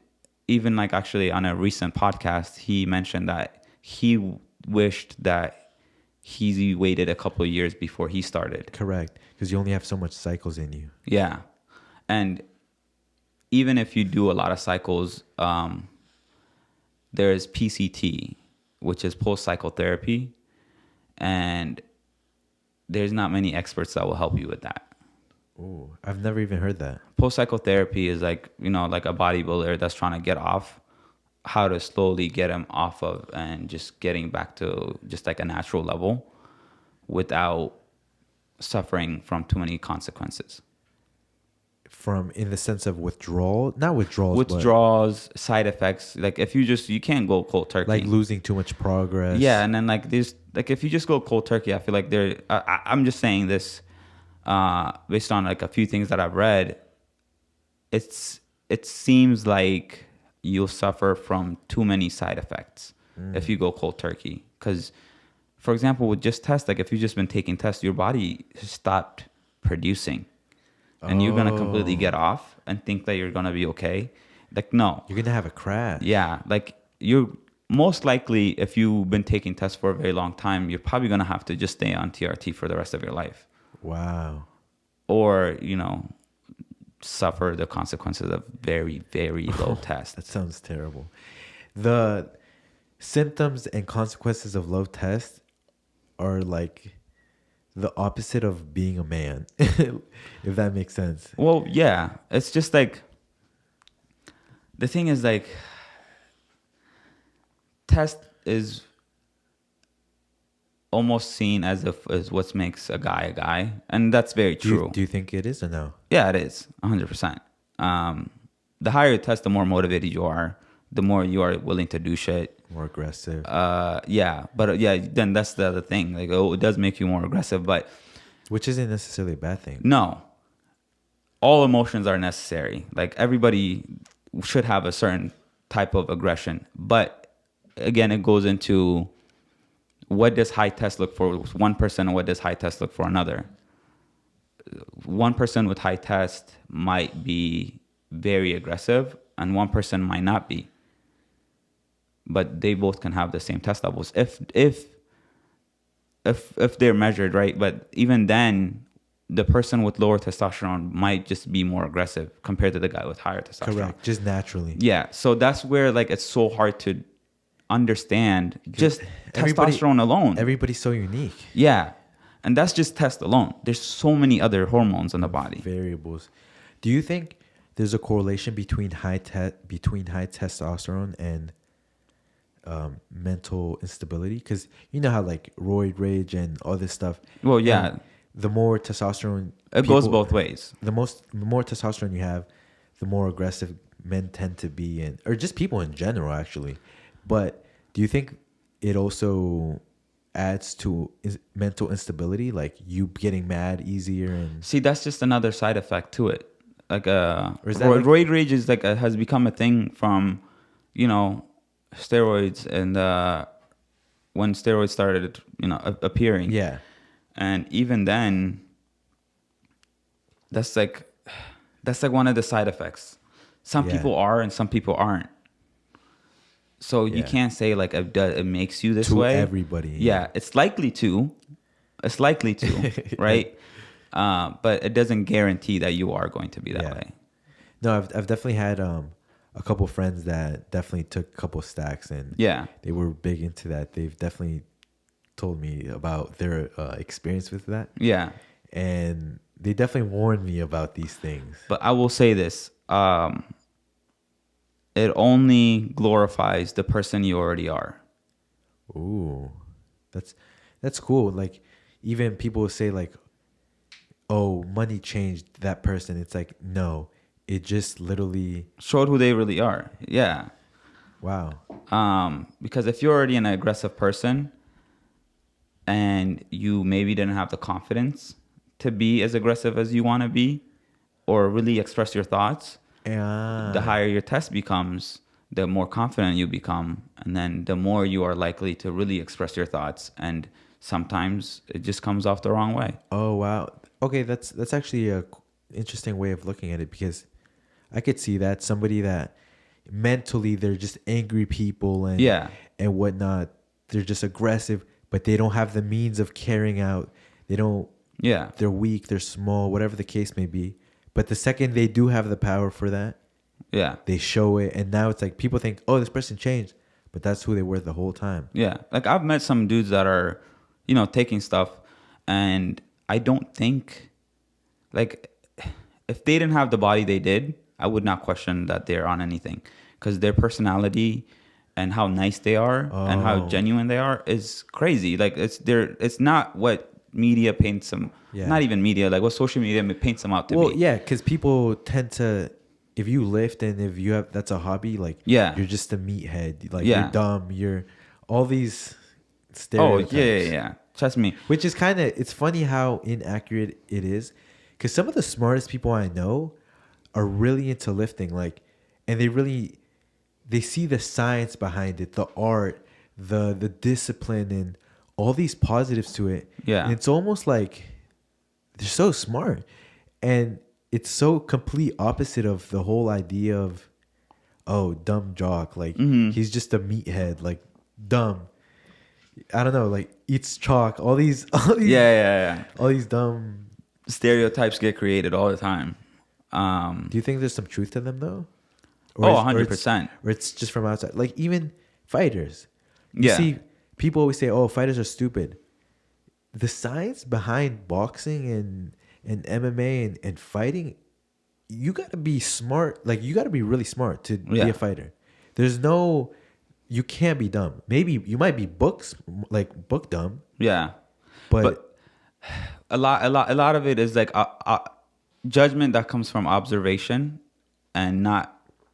even like actually on a recent podcast, he mentioned that he wished that he waited a couple of years before he started. Correct, because you only have so much cycles in you. Yeah. And even if you do a lot of cycles, there's PCT, which is post-cycle therapy, and there's not many experts that will help you with that. Oh, I've never even heard that. Post-cycle therapy is like, like a bodybuilder that's trying to get off, how to slowly get him off of and just getting back to just like a natural level without suffering from too many consequences. From in the sense of withdrawal, not withdrawals, Withdrawals, side effects. Like if you can't go cold turkey. like losing too much progress. Yeah, and then like there's like if you just go cold turkey, I feel like I'm just saying this based on like a few things that I've read. It seems like you'll suffer from too many side effects if you go cold turkey. Because, for example, with just tests, like if you've just been taking tests, your body has stopped producing. And you're going to completely get off and think that you're going to be okay. Like, no. You're going to have a crash. Yeah. Like, you're most likely, if you've been taking tests for a very long time, you're probably going to have to just stay on TRT for the rest of your life. Wow. Or, suffer the consequences of very, very low tests. That sounds terrible. The symptoms and consequences of low tests are like the opposite of being a man, if that makes sense. Well, yeah. It's just like, the thing is like, test is almost seen as what makes a guy, and that's very true. Do you think it is or no? Yeah, it is 100%. The higher you test, the more motivated you are, the more you are willing to do shit. More aggressive. Then that's the other thing. Like, it does make you more aggressive, but which isn't necessarily a bad thing. No, all emotions are necessary. Like everybody should have a certain type of aggression, but again, it goes into what does high test look for one person and what does high test look for another. One person with high test might be very aggressive and one person might not be. But they both can have the same test levels if they're measured, right? But even then, the person with lower testosterone might just be more aggressive compared to the guy with higher testosterone. Correct, just naturally. Yeah, so that's where like it's so hard to understand just testosterone alone. Everybody's so unique. Yeah, and that's just test alone. There's so many other hormones in the body. Variables. Do you think there's a correlation between high testosterone and mental instability? Because you know how like roid rage and all this stuff. Well, yeah. The more testosterone, it goes both ways. The more testosterone you have, the more aggressive men tend to be, or just people in general, actually. But do you think it also adds to mental instability, like you getting mad easier? And see, that's just another side effect to it. Like roid rage is like has become a thing from, steroids and when steroids started, appearing. Yeah. And even then, that's like one of the side effects. Some people are and some people aren't. So you can't say like it makes you this way. Everybody. Yeah, it's likely to. Right? But it doesn't guarantee that you are going to be that way. No, I've definitely had a couple friends that definitely took a couple stacks and they were big into that. They've definitely told me about their experience with that. Yeah. And they definitely warned me about these things. But I will say this. It only glorifies the person you already are. Ooh. That's cool. Like even people say like, oh, money changed that person. It's like, no, it just literally showed who they really are. Yeah. Wow. Because if you're already an aggressive person and you maybe didn't have the confidence to be as aggressive as you want to be or really express your thoughts, the higher your test becomes, the more confident you become. And then the more you are likely to really express your thoughts and sometimes it just comes off the wrong way. Oh wow. Okay, that's actually a interesting way of looking at it, because I could see that somebody that mentally they're just angry people Yeah. and whatnot. They're just aggressive, but they don't have the means of carrying out. They don't. Yeah. They're weak. They're small. Whatever the case may be. But the second they do have the power for that, Yeah. they show it, and now it's like people think, oh, this person changed, but that's who they were the whole time. Yeah. Like I've met some dudes that are, taking stuff, and I don't think, like, if they didn't have the body they did, I would not question that they're on anything, because their personality and how nice they are and how Oh. genuine they are is crazy. Like it's not what media paints them. Yeah. Not even media, like what social media paints them out to Well, be. yeah, because people tend to, if you lift and if you have, that's a hobby, like, Yeah. you're just a meathead. Like, Yeah. you're dumb. You're all these Oh stereotypes. yeah. Trust me. Which is kind of, it's funny how inaccurate it is, because some of the smartest people I know are really into lifting, like, and they see the science behind it, the art, the discipline, and all these positives to it. Yeah. And it's almost like they're so smart, and it's so complete opposite of the whole idea of, oh, dumb jock, like, he's just a meathead, like, dumb. I don't know, like, eats chalk. All these Yeah. all these dumb. Stereotypes get created all the time. Do you think there's some truth to them though? Oh, is- 100%. Or it's just from outside. Like, even fighters. You Yeah. see, people always say, "Oh, fighters are stupid." The science behind boxing and MMA and fighting, you got to be smart. Like, you got to be really smart to be Yeah. a fighter. You can't be dumb. Maybe you might be book dumb, Yeah. but A lot of it is like judgment that comes from observation, and not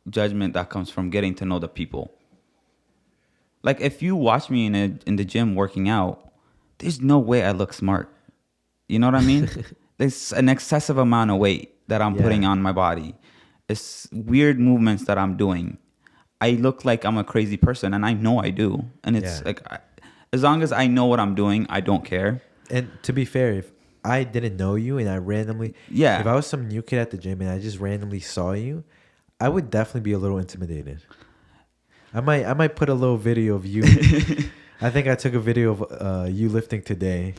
judgment that comes from getting to know the people. Like, if you watch me in the gym working out, there's no way I look smart. You know what I mean? There's an excessive amount of weight that I'm putting Yeah. on my body. It's weird movements that I'm doing. I look like I'm a crazy person, and I know I do. And it's Yeah. like, as long as I know what I'm doing, I don't care. And to be fair, if I didn't know you and I randomly, Yeah. if I was some new kid at the gym and I just randomly saw you, I would definitely be a little intimidated. I might put a little video of you. I think I took a video of you lifting today.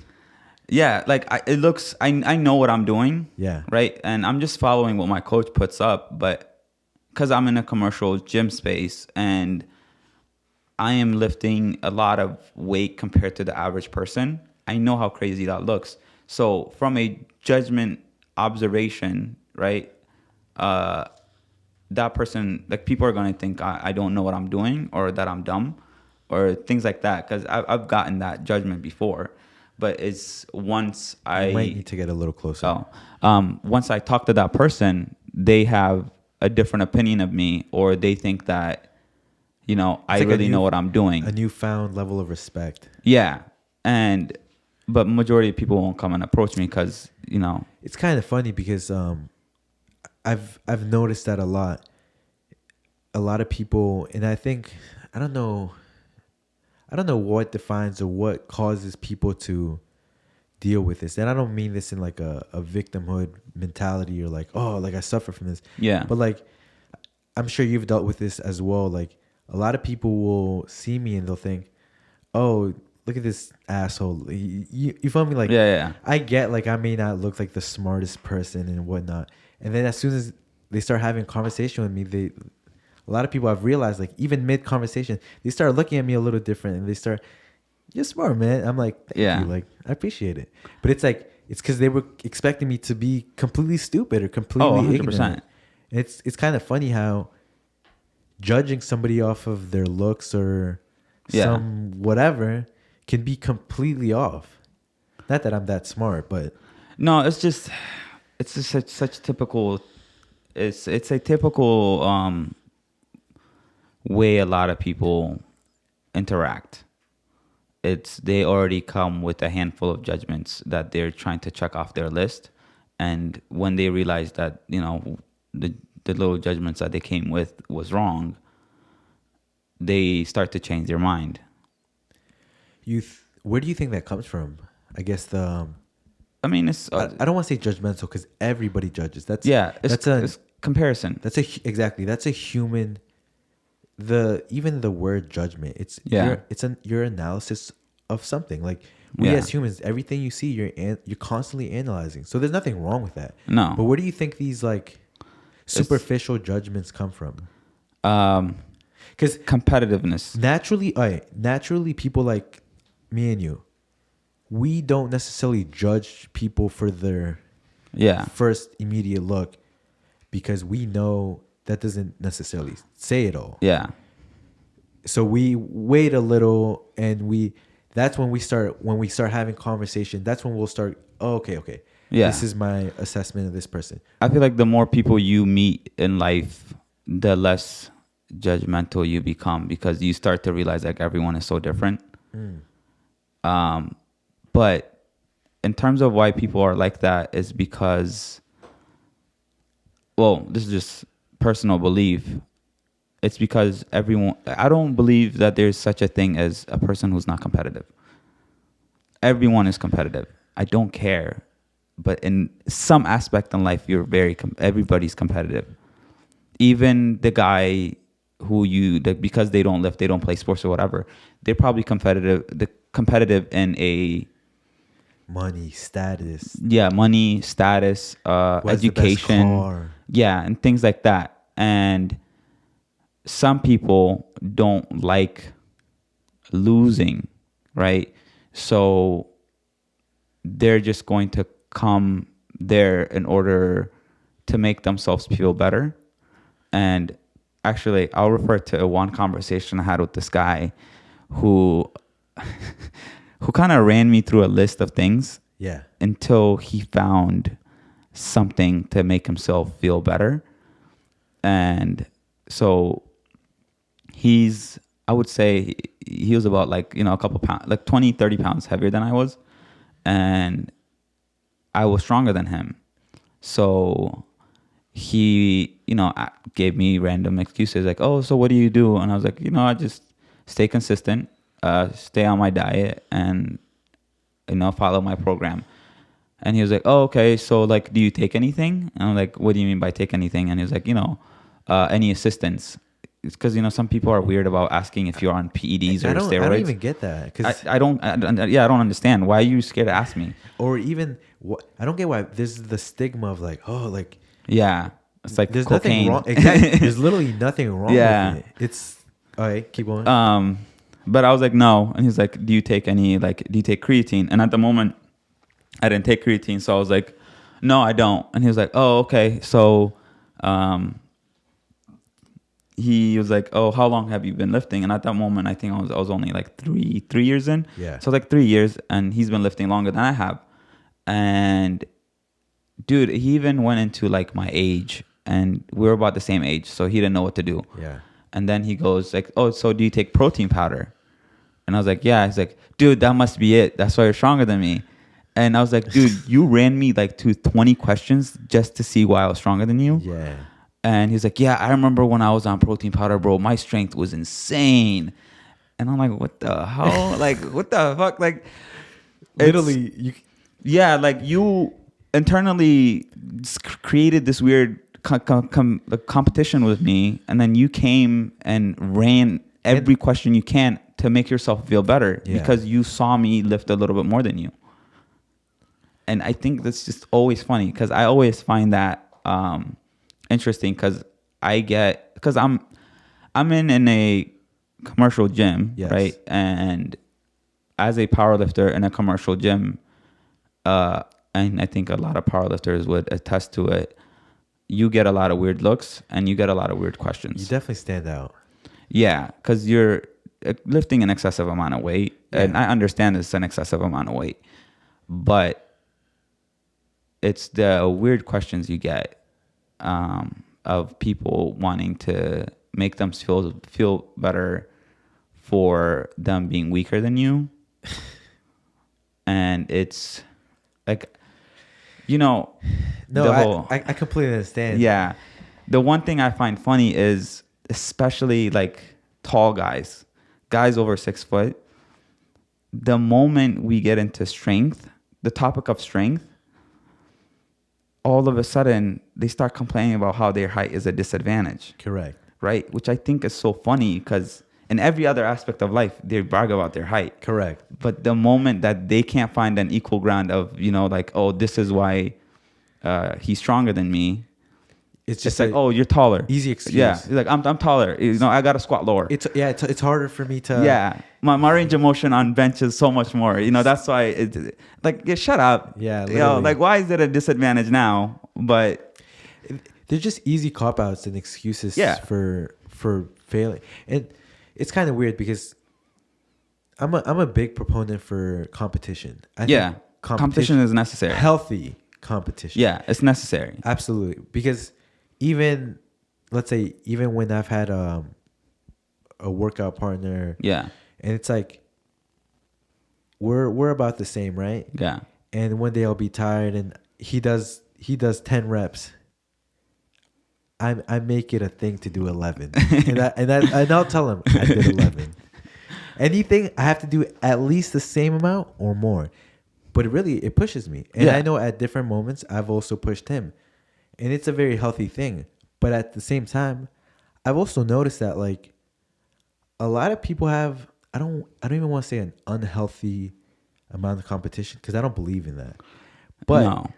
Yeah, like it looks. I know what I'm doing. Yeah. Right, and I'm just following what my coach puts up. But because I'm in a commercial gym space and I am lifting a lot of weight compared to the average person, I know how crazy that looks. So from a judgment observation, right? That person, like, people are gonna think I don't know what I'm doing, or that I'm dumb, or things like that. Because I've gotten that judgment before. But it's once I might need to get a little closer. once I talk to that person, they have a different opinion of me, or they think that, I like really know what I'm doing. A newfound level of respect. Yeah. But majority of people won't come and approach me because, It's kind of funny because I've noticed that a lot. A lot of people, and I think, I don't know what defines or what causes people to deal with this. And I don't mean this in like a victimhood mentality, or like, oh, like I suffer from this. Yeah. But like, I'm sure you've dealt with this as well. Like, a lot of people will see me and they'll think, oh, look at this asshole. You feel me? Like, Yeah. I get, like, I may not look like the smartest person and whatnot. And then as soon as they start having conversation with me, a lot of people I've realized, like, even mid conversation, they start looking at me a little different, and they start, "You're smart, man." I'm like, "Thank Yeah. you." Like, I appreciate it. But it's like, it's because they were expecting me to be completely stupid or completely 100%. ignorant. It's kind of funny how judging somebody off of their looks or some whatever can be completely off. Not that I'm that smart, but No, it's just such typical. It's a typical way a lot of people interact. They already come with a handful of judgments that they're trying to check off their list, and when they realize that the little judgments that they came with was wrong, they start to change their mind. where do you think that comes from? I guess I mean, it's I don't want to say judgmental because everybody judges. yeah, That's it's comparison. exactly that's a human. The even the word judgment, Yeah, it's your analysis of something. Like we yeah. as humans, everything you see, you're constantly analyzing. So there's nothing wrong with that. No, But where do you think these like it's superficial judgments come from? um Because competitiveness. naturally, naturally, people like me and you, we don't necessarily judge people for their Yeah, first immediate look because we know that doesn't necessarily say it all. yeah, So we wait a little and that's when we start having conversation. That's when we'll start, oh, okay. yeah. This is my assessment of this person. I feel like the more people you meet in life, the less judgmental you become because you start to realize like everyone is so different. But in terms of why people are like that is because, well, this is just personal belief. It's because I don't believe that there's such a thing as a person who's not competitive. Everyone is competitive. I don't care. But in some aspect in life, everybody's competitive. Even the guy because they don't lift, they don't play sports or whatever, they're probably competitive in a Money, status, money, status, who has the best education, car. and things like that. And some people don't like losing, right? So they're just going to come there in order to make themselves feel better. And actually, I'll refer to one conversation I had with this guy who who kind of ran me through a list of things Yeah. until he found something to make himself feel better. And so I would say he was about like, a couple pounds, like 20, 30 pounds heavier than I was. And I was stronger than him. So he, gave me random excuses like, oh, so what do you do? And I was like, I just stay consistent, stay on my diet and, follow my program. And he was like, oh, okay. So like, do you take anything? And I'm like, what do you mean by take anything? And he was like, any assistance. It's because, some people are weird about asking if you're on PEDs or steroids. I don't even get that. Cause I don't understand. Why are you scared to ask me? or even I don't get why there's the stigma of like, oh, like Yeah. It's like there's cocaine. nothing wrong. Exactly. There's literally nothing wrong Yeah. with it. It's all right. Keep going. But I was like, no. And he's like, do you take creatine? And at the moment, I didn't take creatine. So I was like, no, I don't. And he was like, oh, okay. So, he was like, oh, how long have you been lifting? And at that moment, I think I was only like three years in. Yeah. So like 3 years, and he's been lifting longer than I have. And dude, he even went into like my age, and we were about the same age, so he didn't know what to do. Yeah. And then he goes like, oh, so do you take protein powder? And I was like, yeah. He's like, dude, that must be it. That's why you're stronger than me. And I was like, dude, you ran me like to 20 questions just to see why I was stronger than you. Yeah. And he's like, yeah, I remember when I was on protein powder, bro, my strength was insane. And I'm like, what the hell? Like, what the fuck? Like, Literally, yeah, like you internally created this weird competition with me, and then you came and ran every question you can to make yourself feel better because you saw me lift a little bit more than you. And I think that's just always funny because I always find that interesting because I'm in a commercial gym, right? And as a powerlifter in a commercial gym, and I think a lot of powerlifters would attest to it, you get a lot of weird looks and you get a lot of weird questions. You definitely stand out. Yeah, because you're lifting an excessive amount of weight, and I understand it's an excessive amount of weight, but it's the weird questions you get of people wanting to make them feel better for them being weaker than you. And it's like, No, I completely understand. Yeah. The one thing I find funny is especially like tall guys over 6 foot. the moment we get into strength, the topic of strength, all of a sudden they start complaining about how their height is a disadvantage. Correct. Right? Which I think is so funny because in every other aspect of life, they brag about their height. Correct. But the moment that they can't find an equal ground of, like, oh, this is why he's stronger than me. It's just like, oh, you're taller. Easy excuse. Yeah. He's like, I'm taller. I got to squat lower. It's harder for me to. Yeah. My range of motion on bench is so much more. That's why shut up. Yeah. Literally. Why is it a disadvantage now? But they're just easy cop outs and excuses for failing. And it's kind of weird because I'm a big proponent for competition. I think competition is necessary. Healthy competition. Yeah, it's necessary. Absolutely. Because even when I've had a workout partner, and it's like we're about the same, right? Yeah. And one day I'll be tired and he does 10 reps. I make it a thing to do 11. and I'll tell him I did 11. Anything I have to do at least the same amount or more. But it pushes me. And I know at different moments I've also pushed him. And it's a very healthy thing. But at the same time, I've also noticed that like a lot of people have I don't even want to say an unhealthy amount of competition because I don't believe in that. But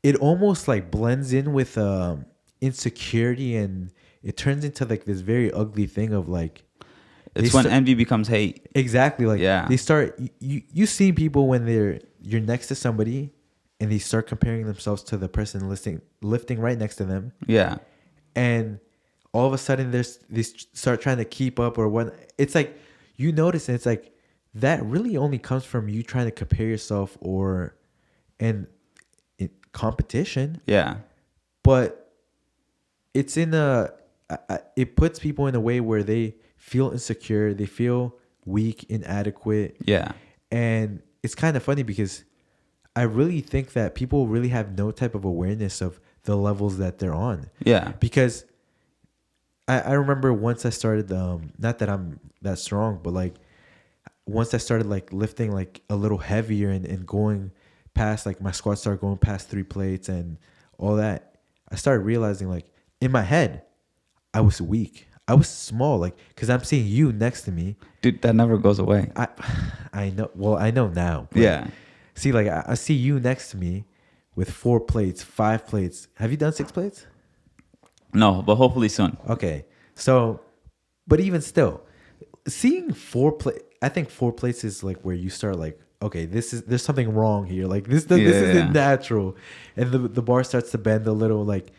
it almost like blends in with insecurity, and it turns into like this very ugly thing of like it's when envy becomes hate. Exactly. Like they start you see people when you're next to somebody and they start comparing themselves to the person lifting right next to them. Yeah. And all of a sudden they start trying to keep up or what. It's like you notice, and it's like that really only comes from you trying to compare yourself and competition. Yeah. But it's it puts people in a way where they feel insecure, they feel weak, inadequate. Yeah. And it's kind of funny because I really think that people really have no type of awareness of the levels that they're on. Yeah. Because I remember once I started, not that I'm that strong, but like once I started like lifting like a little heavier and going past, like my squats started going past 3 plates and all that, I started realizing like in my head, I was weak. I was small, like, because I'm seeing you next to me. Dude, that never goes away. I know. Well, I know now. Yeah. See, like, I see you next to me with 4 plates, 5 plates. Have you done 6 plates? No, but hopefully soon. Okay. So, but even still, seeing 4 plates, I think 4 plates is like where you start like, okay, there's something wrong here. Like, this isn't natural. And the bar starts to bend a little. Like,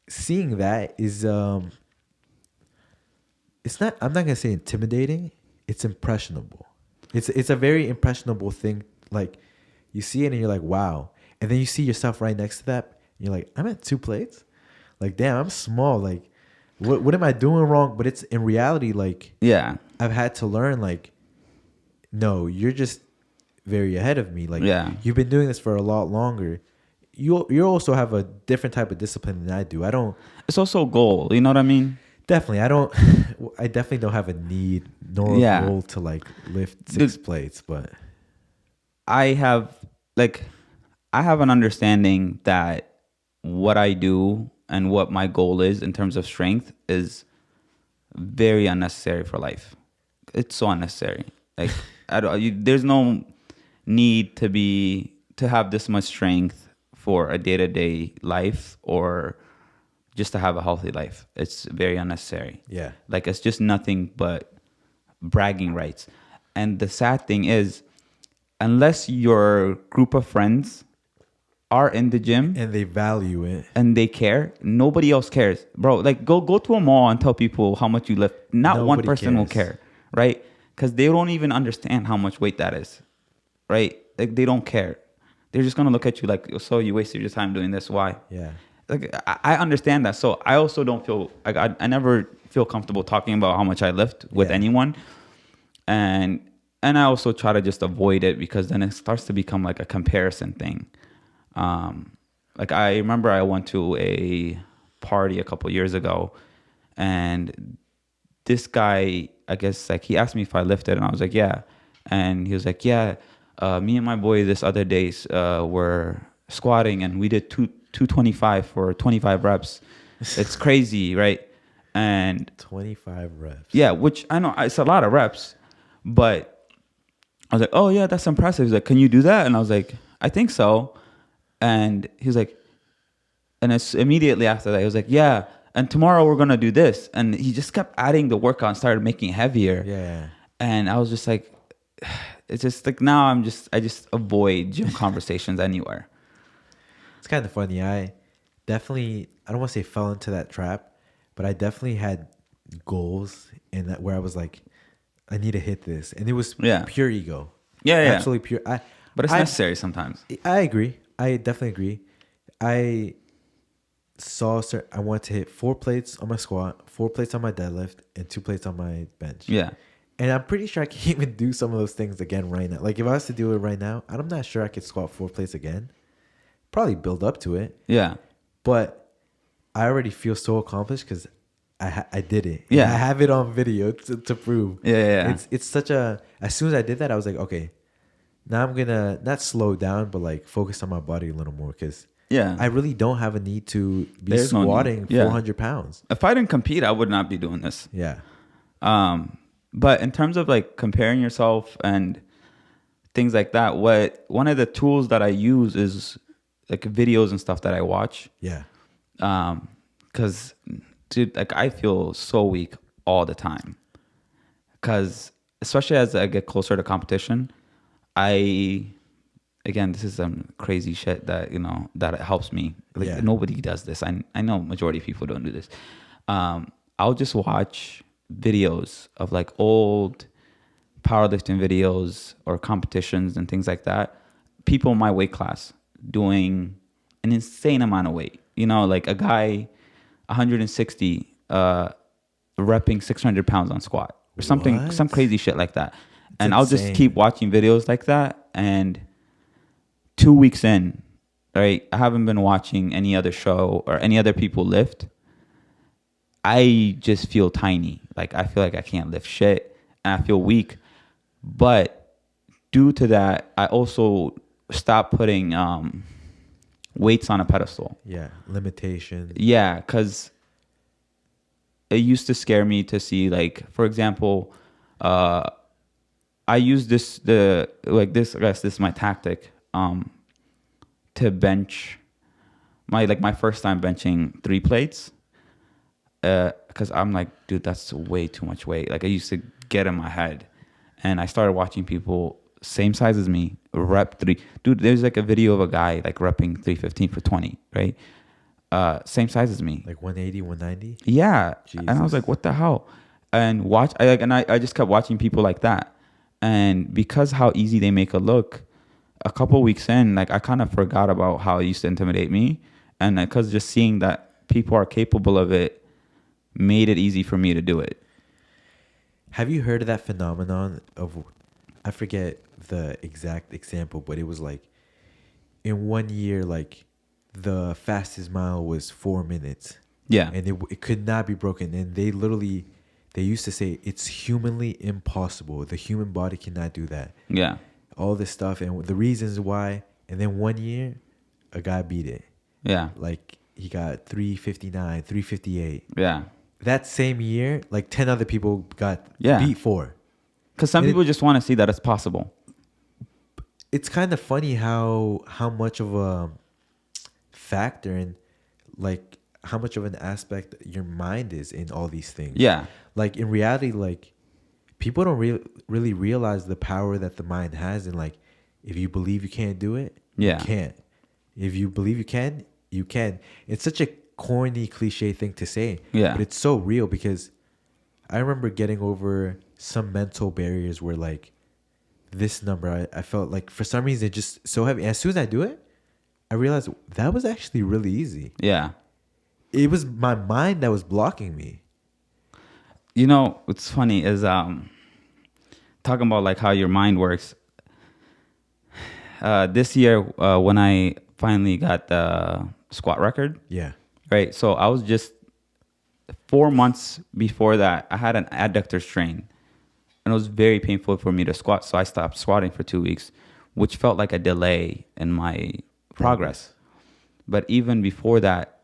seeing that is, it's not, I'm not gonna say intimidating. It's impressionable. It's a very impressionable thing. Like you see it and you're like, wow. And then you see yourself right next to that. And you're like, I'm at 2 plates. Like, damn, I'm small. Like, what am I doing wrong? But it's in reality, like, I've had to learn, like, no, you're just very ahead of me. Like, you've been doing this for a lot longer. You also have a different type of discipline than I do. It's also a goal. You know what I mean? Definitely. I definitely don't have a need nor a goal to like lift 6 plates, but I have an understanding that what I do and what my goal is in terms of strength is very unnecessary for life. It's so unnecessary. Like there's no need to have this much strength for a day-to-day life or just to have a healthy life. It's very unnecessary. Yeah. Like it's just nothing but bragging rights. And the sad thing is, unless your group of friends are in the gym and they value it and they care, nobody else cares. Bro, like go to a mall and tell people how much you lift. Nobody one person will care, right? Because they don't even understand how much weight that is, right? Like they don't care. They're just going to look at you like, so you wasted your time doing this. Why? Yeah. Like I understand that. So I also don't feel like I never feel comfortable talking about how much I lift with anyone. And I also try to just avoid it because then it starts to become like a comparison thing. Like I remember I went to a party a couple years ago and this guy, I guess like he asked me if I lifted, and I was like, yeah. And he was like, yeah, me and my boy this other days were squatting, and we did 225 for 25 reps. It's crazy, right? And 25 reps. yeah, which I know it's a lot of reps, but I was like, oh yeah, that's impressive. He's like, can you do that? And I was like, I think so. And he was like, and it's immediately after that, he was like, yeah, and tomorrow we're gonna do this. And he just kept adding the workout and started making it heavier. Yeah. And I was just like, it's just like now I just avoid gym conversations anywhere. It's kind of funny. I don't want to say fell into that trap, but I definitely had goals in that where I was like, I need to hit this. And it was pure ego. Yeah. Absolutely pure. But it's necessary sometimes. I agree. I definitely agree. I I wanted to hit 4 plates on my squat, 4 plates on my deadlift, and 2 plates on my bench. Yeah. And I'm pretty sure I can even do some of those things again right now. Like if I was to do it right now, I'm not sure I could squat 4 plates again. Probably build up to it. Yeah. But I already feel so accomplished because I did it. Yeah. And I have it on video to prove. Yeah. It's such a, as soon as I did that, I was like, okay, now I'm going to not slow down, but like focus on my body a little more because I really don't have a need to be squatting 400 pounds. If I didn't compete, I would not be doing this. Yeah. But in terms of like comparing yourself and things like that, one of the tools that I use is like videos and stuff that I watch. Yeah. Cause dude, like I feel so weak all the time. Cause especially as I get closer to competition, again, this is some crazy shit that, that helps me. Like nobody does this. I know majority of people don't do this. I'll just watch videos of like old powerlifting videos or competitions and things like that. People in my weight class doing an insane amount of weight. Like a guy 160 repping 600 pounds on squat or something, some crazy shit like that. And I'll just keep watching videos like that. And 2 weeks in, right, I haven't been watching any other show or any other people lift. I just feel tiny. Like I feel like I can't lift shit and I feel weak. But due to that, I also stopped putting weights on a pedestal. Yeah, limitation. Yeah, because it used to scare me to see, like, for example, I use this I guess this is my tactic to bench my first time benching 3 plates. Because I'm like, dude, that's way too much weight. Like I used to get in my head, and I started watching people same size as me rep 3. Dude, there's like a video of a guy like repping 315 for 20, right? Same size as me, like 180, 190. Yeah, Jesus. And I was like, what the hell? And I just kept watching people like that, and because how easy they make it look, a couple weeks in, like I kind of forgot about how it used to intimidate me, and because just seeing that people are capable of it made it easy for me to do it. Have you heard of that phenomenon of, I forget the exact example, but it was like in 1 year, like the fastest mile was 4 minutes. Yeah. And it could not be broken. And they used to say it's humanly impossible. The human body cannot do that. Yeah. All this stuff and the reasons why. And then 1 year, a guy beat it. Yeah. Like he got 359, 358. Yeah. That same year, like 10 other people got beat for. Because some people just want to see that it's possible. It's kind of funny how much of a factor and like how much of an aspect your mind is in all these things. Yeah. Like in reality, like people don't really realize the power that the mind has. And like, if you believe you can't do it, you can't. If you believe you can, you can. It's such a corny cliche thing to say, but it's so real because I remember getting over some mental barriers where like this number I felt like for some reason it just so heavy, and as soon as I do it I realized that was actually really easy. It was my mind that was blocking me. What's funny is talking about like how your mind works. This year when I finally got the squat record, so I was just 4 months before that, I had an adductor strain and it was very painful for me to squat. So I stopped squatting for 2 weeks, which felt like a delay in my progress. But even before that,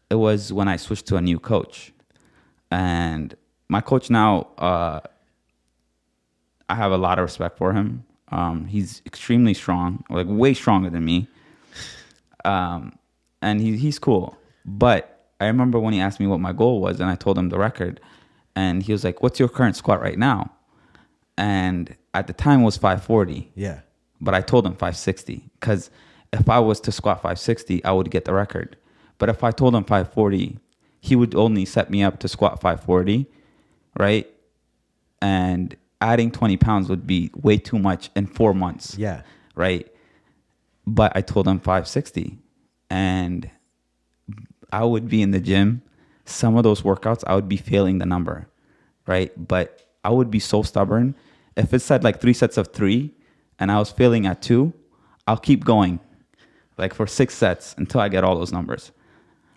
it was when I switched to a new coach, and my coach now, I have a lot of respect for him. He's extremely strong, like way stronger than me. And he's cool. But I remember when he asked me what my goal was, and I told him the record, and he was like, "What's your current squat right now?" And at the time it was 540. Yeah. But I told him 560, because if I was to squat 560, I would get the record. But if I told him 540, he would only set me up to squat 540, right? And adding 20 pounds would be way too much in 4 months. Yeah. Right? But I told him 560, and I would be in the gym. Some of those workouts, I would be failing the number, right? But I would be so stubborn. If it said like 3 sets of 3 and I was failing at 2, I'll keep going like for 6 sets until I get all those numbers.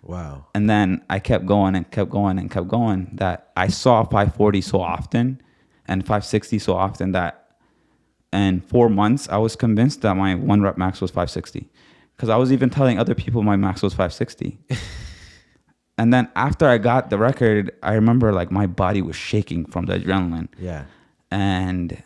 Wow. And then I kept going and kept going and kept going, that I saw 540 so often and 560 so often that in 4 months, I was convinced that my 1 rep max was 560, because I was even telling other people my max was 560. And then after I got the record, I remember like my body was shaking from the adrenaline. Yeah. And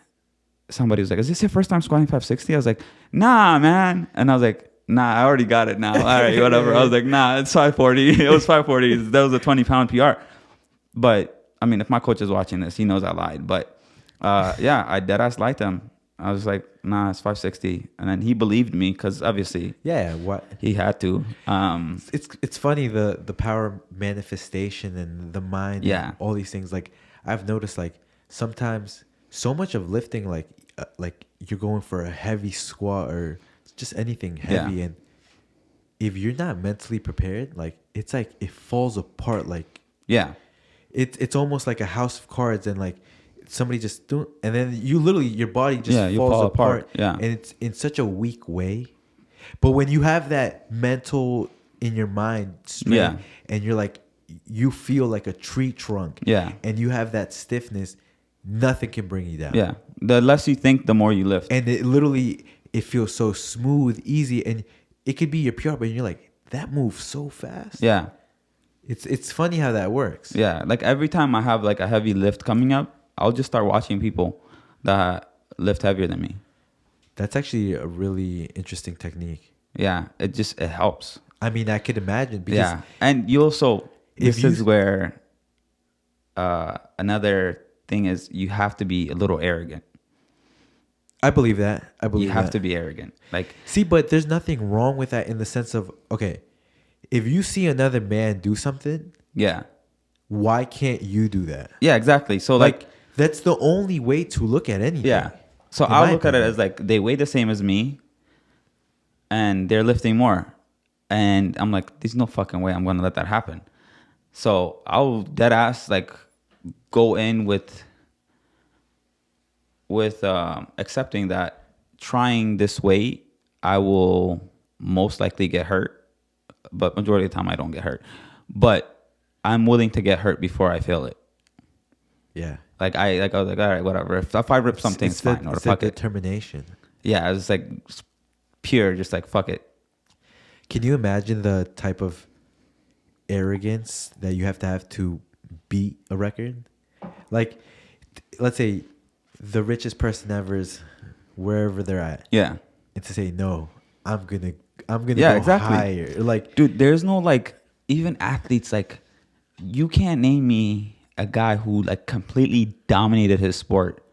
somebody was like, "Is this your first time squatting 560?" I was like, "Nah, man." And I was like, "Nah, I already got it now. All right, whatever." I was like, "Nah, it's 540. It was 540. That was a 20-pound PR." But I mean, if my coach is watching this, he knows I lied. But yeah, I deadass lied to him. I was like, "Nah, it's 560." And then he believed me, because obviously What he had to. it's funny, the power manifestation and the mind. Yeah. And all these things. Like I've noticed, like sometimes so much of lifting, like you're going for a heavy squat or just anything heavy, and if you're not mentally prepared, like it's like it falls apart. Like Yeah. it's almost like a house of cards, and like somebody just do, and then you literally, your body just You falls fall apart. Yeah. And it's in such a weak way. But when you have that mental in your mind strength, and you're like, you feel like a tree trunk, Yeah. and you have that stiffness, nothing can bring you down. Yeah. The less you think, the more you lift. And it literally, it feels so smooth, easy, and it could be your PR, but you're like, that moves so fast. Yeah. It's funny how that works. Yeah. Like every time I have like a heavy lift coming up, I'll just start watching people that lift heavier than me. That's actually a really interesting technique. Yeah. It helps. I mean, I could imagine, because And you also, If this you- is where another thing is, you have to be a little arrogant. I believe that. You have to be arrogant. Like, See, but there's nothing wrong with that, in the sense of, okay, if you see another man do something, yeah. why can't you do that? Yeah, exactly. So Like that's the only way to look at anything. yeah. So in I'll my look at it opinion. as like, they weigh the same as me and they're lifting more. And I'm like, there's no fucking way I'm going to let that happen. So I'll dead ass like go in with accepting that trying this weight, I will most likely get hurt. But majority of the time I don't get hurt. But I'm willing to get hurt before I feel it. Yeah. Like I was like, all right, whatever. If I rip something, it's fine. Or It's fuck the it. determination. Yeah, it's like pure, just like fuck it. Can you imagine the type of arrogance that you have to beat a record? Like, let's say the richest person ever is wherever they're at, Yeah, and to say, no, I'm gonna Yeah, go exactly. higher. Like, dude, there's no like, even athletes, like you can't name me a guy who like completely dominated his sport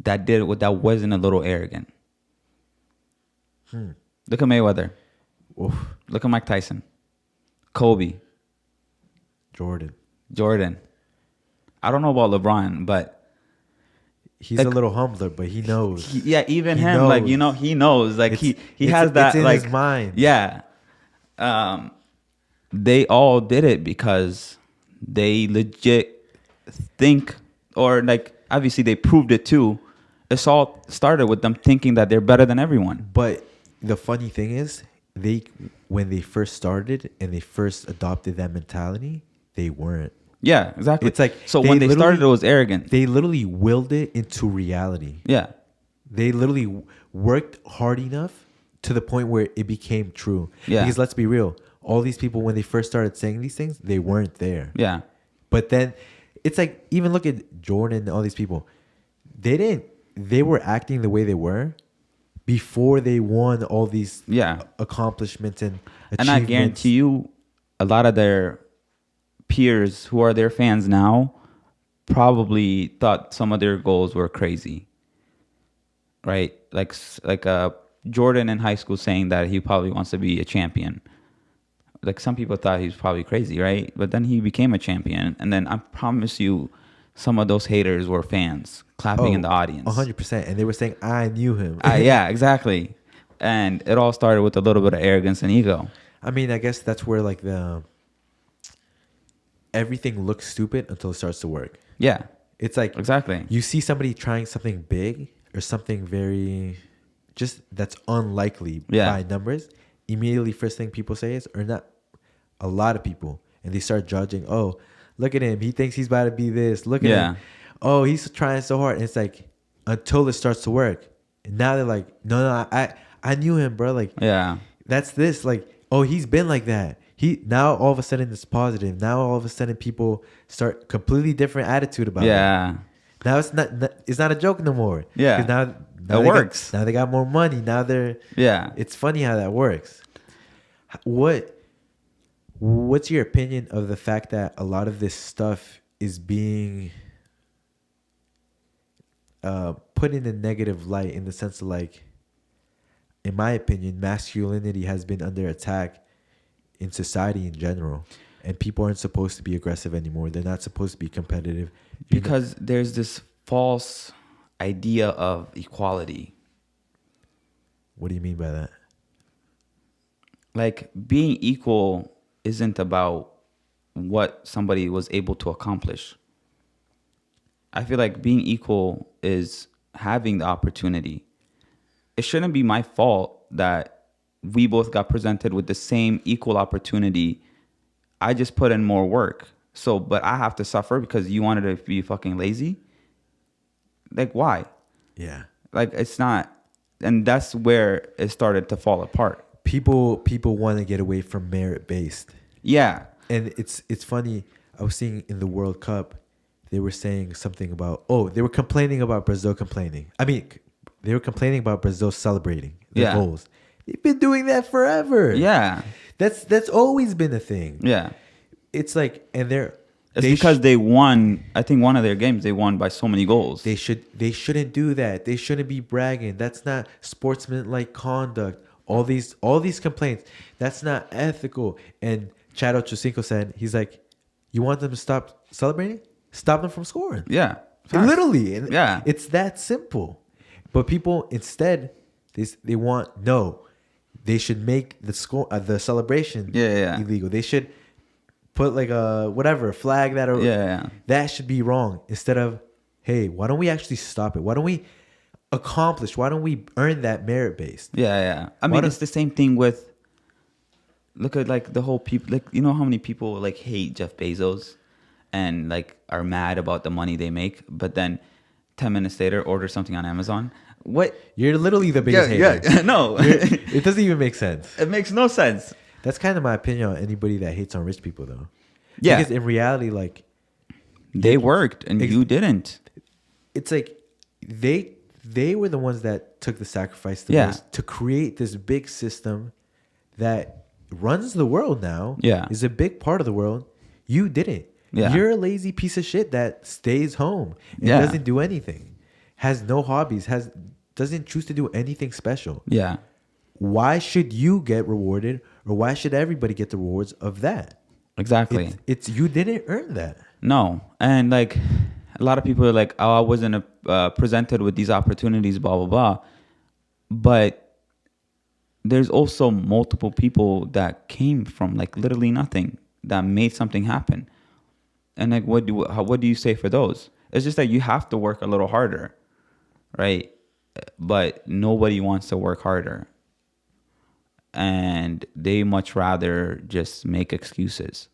that did it that wasn't a little arrogant. Look at Mayweather. oof, Look at Mike Tyson. Kobe. Jordan. I don't know about LeBron, but he's like, a little humbler, but he knows. even He him, knows. like, you know, he knows, like he has that, it's in like his mind. Yeah. They all did it because they legit think, or like obviously they proved it too. It's all started with them thinking that they're better than everyone. But the funny thing is, when they first started and they first adopted that mentality, they weren't. Yeah, exactly. It's like So when they started, it literally was arrogant. they literally willed it into reality. Yeah, They literally worked hard enough to the point where it became true. Yeah. Because let's be real, all these people when they first started saying these things, they weren't there. yeah, But then it's like even look at Jordan and all these people. They were acting the way they were before they won all these yeah. accomplishments and achievements. And I guarantee you, a lot of their peers who are their fans now probably thought some of their goals were crazy, right? Like Jordan in high school saying that he probably wants to be a champion. Like some people thought he was probably crazy, right? But then he became a champion, and then I promise you, some of those haters were fans clapping in the audience. 100%. And they were saying, I knew him. Yeah, exactly. And it all started with a little bit of arrogance and ego. I mean, I guess that's where like everything looks stupid until it starts to work. Yeah, It's like exactly. you see somebody trying something big or something very just that's unlikely Yeah. by numbers. Immediately, first thing people say is, or not a lot of people, and they start judging. Oh, look at him. He thinks he's about to be this. Look at Yeah. him. Oh, he's trying so hard. And it's like until it starts to work. And now they're like, no, I knew him, bro. Like, Yeah. that's this. Like, oh, he's been like that. Now all of a sudden it's positive. Now all of a sudden people start completely different attitude about it. Yeah. Now it's not a joke no more. Yeah. 'Cause now It they works. now they got more money. Now they're Yeah. It's funny how that works. What's your opinion of the fact that a lot of this stuff is being put in a negative light in the sense of like, in my opinion, masculinity has been under attack in society in general, and people aren't supposed to be aggressive anymore. They're not supposed to be competitive Because there's this false idea of equality. What do you mean by that? Like being equal isn't about what somebody was able to accomplish. I feel like being equal is having the opportunity. It shouldn't be my fault that we both got presented with the same equal opportunity. I just put in more work. So, but I have to suffer because you wanted to be fucking lazy? Like, why? Yeah. Like, it's not. And that's where it started to fall apart. People want to get away from merit based. Yeah. And it's funny. I was seeing in the World Cup, they were saying something about, they were complaining about Brazil complaining. I mean, they were complaining about Brazil celebrating their goals. They've been doing that forever. Yeah. That's always been a thing. Yeah. It's like, and because they won. I think one of their games they won by so many goals. they shouldn't do that. They shouldn't be bragging. That's not sportsmanlike conduct. All these complaints. That's not ethical. And Chad Ochocinco said, he's like, you want them to stop celebrating? Stop them from scoring. Yeah. Literally. And Yeah. it's that simple. But people instead, they want, no, they should make the celebration illegal. They should put like a whatever flag that should be wrong, instead of, hey, why don't we actually stop it? Why don't we accomplish? Why don't we earn that merit based? Yeah. I mean, it's the same thing with, look at like the whole people, like, you know how many people like hate Jeff Bezos and like are mad about the money they make, but then 10 minutes later order something on Amazon. What? You're literally the biggest hater. Yeah. No. It doesn't even make sense. It makes no sense. That's kind of my opinion on anybody that hates on rich people, though. Yeah. Because in reality, like, They worked and you didn't. it's like they were the ones that took the sacrifice to create this big system that runs the world now. Yeah. Is a big part of the world. You didn't. Yeah. You're a lazy piece of shit that stays home and Yeah. doesn't do anything, has no hobbies, doesn't choose to do anything special. Yeah. Why should you get rewarded, or why should everybody get the rewards of that? Exactly. It's you didn't earn that. No. And like a lot of people are like, oh, I wasn't presented with these opportunities, blah, blah, blah. But there's also multiple people that came from like literally nothing that made something happen. And like, what do you say for those? It's just that you have to work a little harder, right? But nobody wants to work harder. And they much rather just make excuses.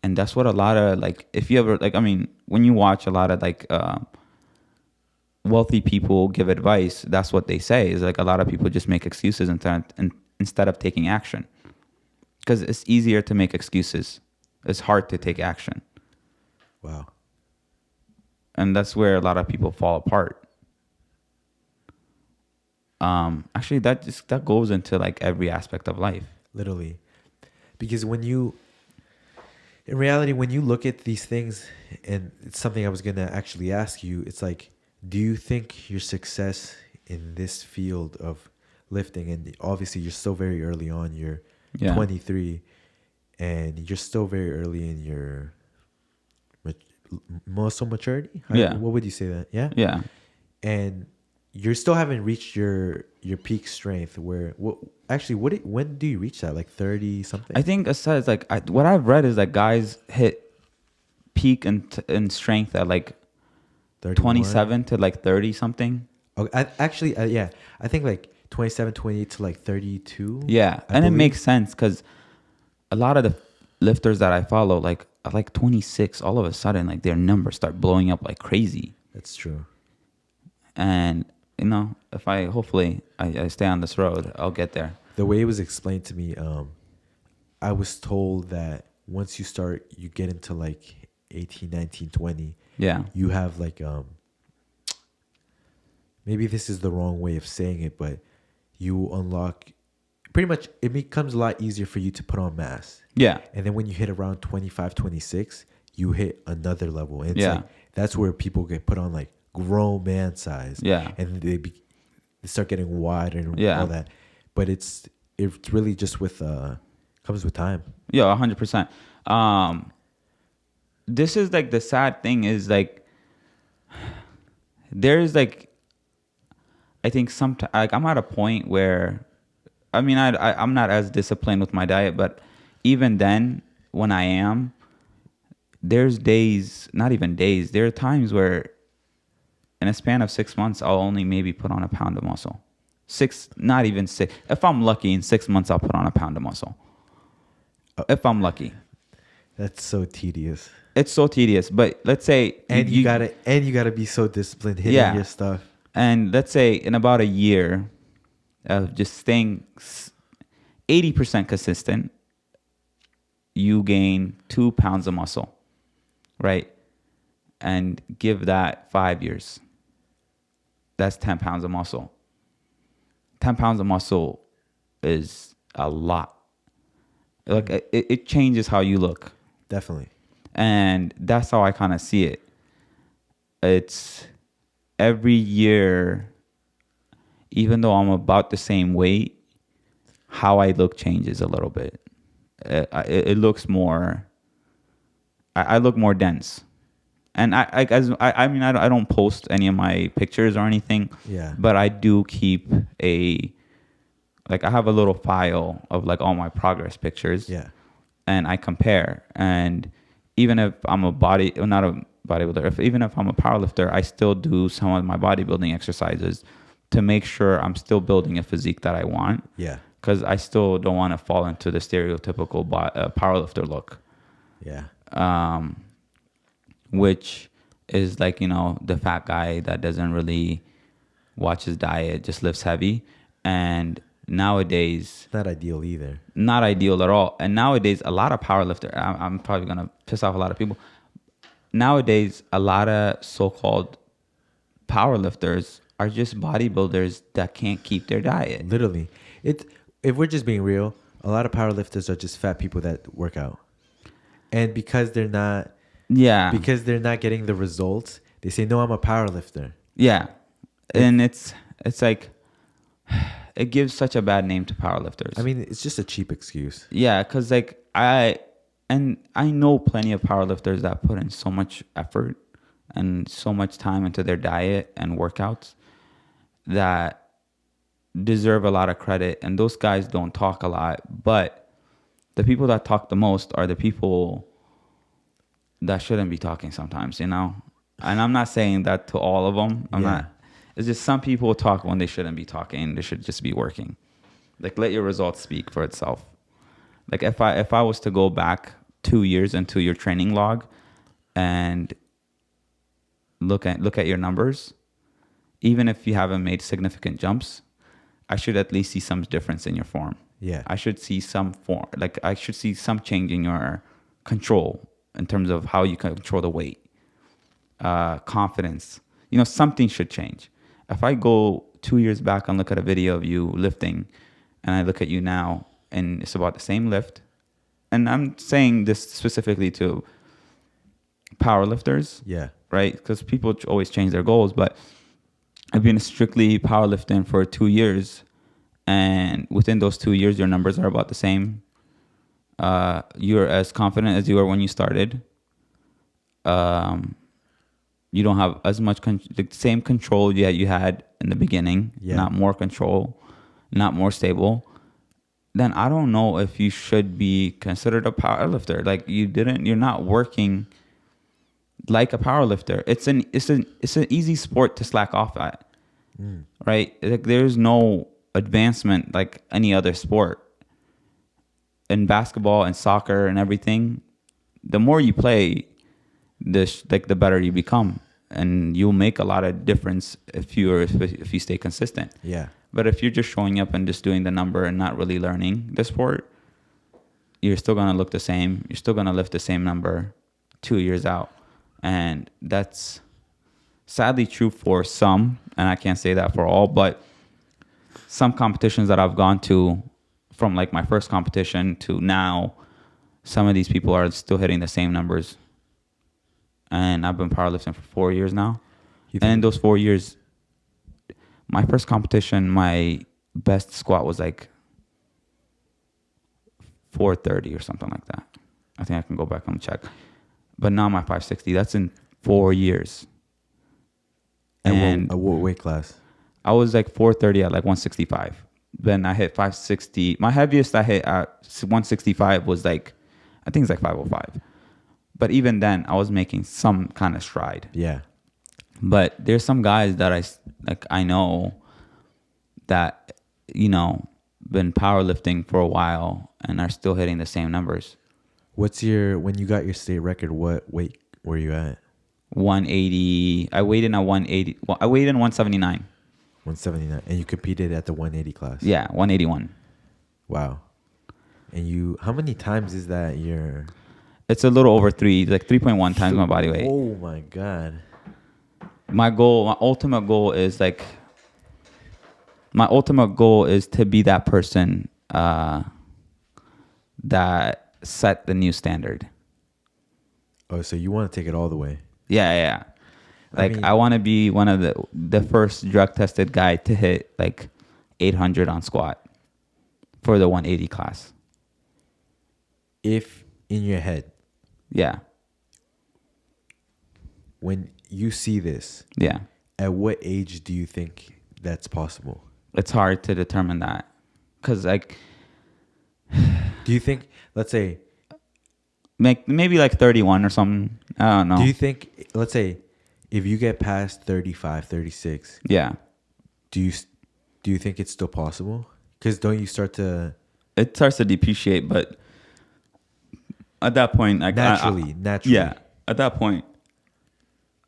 And that's what a lot of like, if you ever like, I mean, when you watch a lot of like wealthy people give advice, that's what they say is like a lot of people just make excuses instead of taking action, because it's easier to make excuses. It's hard to take action. Wow. And that's where a lot of people fall apart. Actually, that goes into like every aspect of life. Literally. Because in reality, when you look at these things, and it's something I was going to actually ask you, it's like, do you think your success in this field of lifting, and obviously you're still very early on, you're 23, and you're still very early in your muscle maturity? What would you say that? Yeah? Yeah. And you still haven't reached your peak strength when do you reach that? Like 30 something? I think it says like what I've read is that guys hit peak in strength at like 31? 27 to like 30 something. Okay, yeah, I think like 27, 28 to like 32. Yeah, and it makes sense because a lot of the lifters that I follow, like at like 26, all of a sudden like their numbers start blowing up like crazy. That's true. And you know, if hopefully I stay on this road, I'll get there. The way it was explained to me, I was told that once you get into like 18, 19, 20, yeah, you have like, maybe this is the wrong way of saying it, but you unlock, pretty much it becomes a lot easier for you to put on mass. Yeah. And then when you hit around 25, 26, you hit another level. And yeah. Like, that's where people get put on like grown man size. Yeah. And they start getting wider and all that. But it's really just comes with time. Yeah, 100%. This is like the sad thing is like there's like I think sometimes like I'm at a point where I mean I'm not as disciplined with my diet, but even then when I am, there's days, not even days, there are times where in a span of 6 months I'll only maybe put on a pound of muscle. Not even 6. If I'm lucky, in 6 months I'll put on a pound of muscle. If I'm lucky. That's so tedious. It's so tedious, but let's say you gotta be so disciplined hitting your stuff. And let's say in about a year of just staying 80% consistent, you gain 2 pounds of muscle, right? And give that 5 years. That's 10 pounds of muscle. 10 pounds of muscle is a lot. Like it changes how you look. Definitely. And that's how I kind of see it. It's every year, even though I'm about the same weight, how I look changes a little bit. It looks more, I look more dense. And I mean, I don't post any of my pictures or anything. Yeah. But I do keep I have a little file of like all my progress pictures. Yeah. And I compare. And even if I'm not a bodybuilder, even if I'm a powerlifter, I still do some of my bodybuilding exercises to make sure I'm still building a physique that I want. Yeah. Because I still don't want to fall into the stereotypical powerlifter look. Yeah. Which is like, you know, the fat guy that doesn't really watch his diet, just lifts heavy. And nowadays, not ideal either. Not ideal at all. And nowadays, a lot of powerlifters, I'm probably going to piss off a lot of people. Nowadays, a lot of so-called powerlifters are just bodybuilders that can't keep their diet. Literally. If we're just being real, a lot of powerlifters are just fat people that work out. And because they're not getting the results, they say, no, I'm a powerlifter. Yeah. And it's like, it gives such a bad name to powerlifters. I mean, it's just a cheap excuse. Yeah, because like I know plenty of powerlifters that put in so much effort and so much time into their diet and workouts that deserve a lot of credit. And those guys don't talk a lot, but the people that talk the most are the people that shouldn't be talking sometimes, you know? And I'm not saying that to all of them. It's just some people talk when they shouldn't be talking. They should just be working. Like, let your results speak for itself. Like, if I was to go back 2 years into your training log and look at your numbers, even if you haven't made significant jumps, I should at least see some difference in your form. Yeah. I should see some form, like I should see some change in your control in terms of how you control the weight, confidence. Something should change. If I go 2 years back and look at a video of you lifting, and I look at you now, and it's about the same lift, and I'm saying this specifically to power lifters, Yeah. right? Because people always change their goals, but I've been strictly powerlifting for 2 years, and within those 2 years, your numbers are about the same. You're as confident as you were when you started. You don't have as much the same control that you had in the beginning. Yeah. Not more control, not more stable. Then I don't know if you should be considered a powerlifter. Like you're not working like a powerlifter. It's an easy sport to slack off at, right? Like there's no advancement like any other sport. In basketball and soccer and everything, the more you play, the better you become, and you'll make a lot of difference if you stay consistent. Yeah. But if you're just showing up and just doing the number and not really learning the sport, you're still gonna look the same. You're still gonna lift the same number 2 years out. And that's sadly true for some, and I can't say that for all, but some competitions that I've gone to, from like my first competition to now, some of these people are still hitting the same numbers. And I've been powerlifting for 4 years now. And in those 4 years, my first competition, my best squat was like 430 or something like that. I think I can go back and check. But now my 560, that's in 4 years. And what weight class? I was like 430 at like 165. Then I hit 560. My heaviest I hit at 165 was like, I think it's like 505. But even then, I was making some kind of stride. Yeah. But there's some guys that I know that, been powerlifting for a while and are still hitting the same numbers. When you got your state record, what weight were you at? 180. I weighed in at 180. Well, I weighed in 179. 179. And you competed at the 180 class? Yeah, 181. Wow. And how many times is that It's a little over 3.1 times my body weight. Oh my God. My ultimate goal is to be that person that set the new standard. Oh, so you want to take it all the way? Yeah. Like I want to be one of the first drug tested guy to hit like 800 on squat for the 180 class. If in your head, yeah, when you see this, yeah, at what age do you think that's possible? it's hard to determine that, because like, do you think, let's say, maybe like 31 or something? I don't know. Do you think, let's say, if you get past 35, 36, yeah, do you think it's still possible? Because don't you start to... It starts to depreciate, but at that point, like naturally. Yeah, at that point,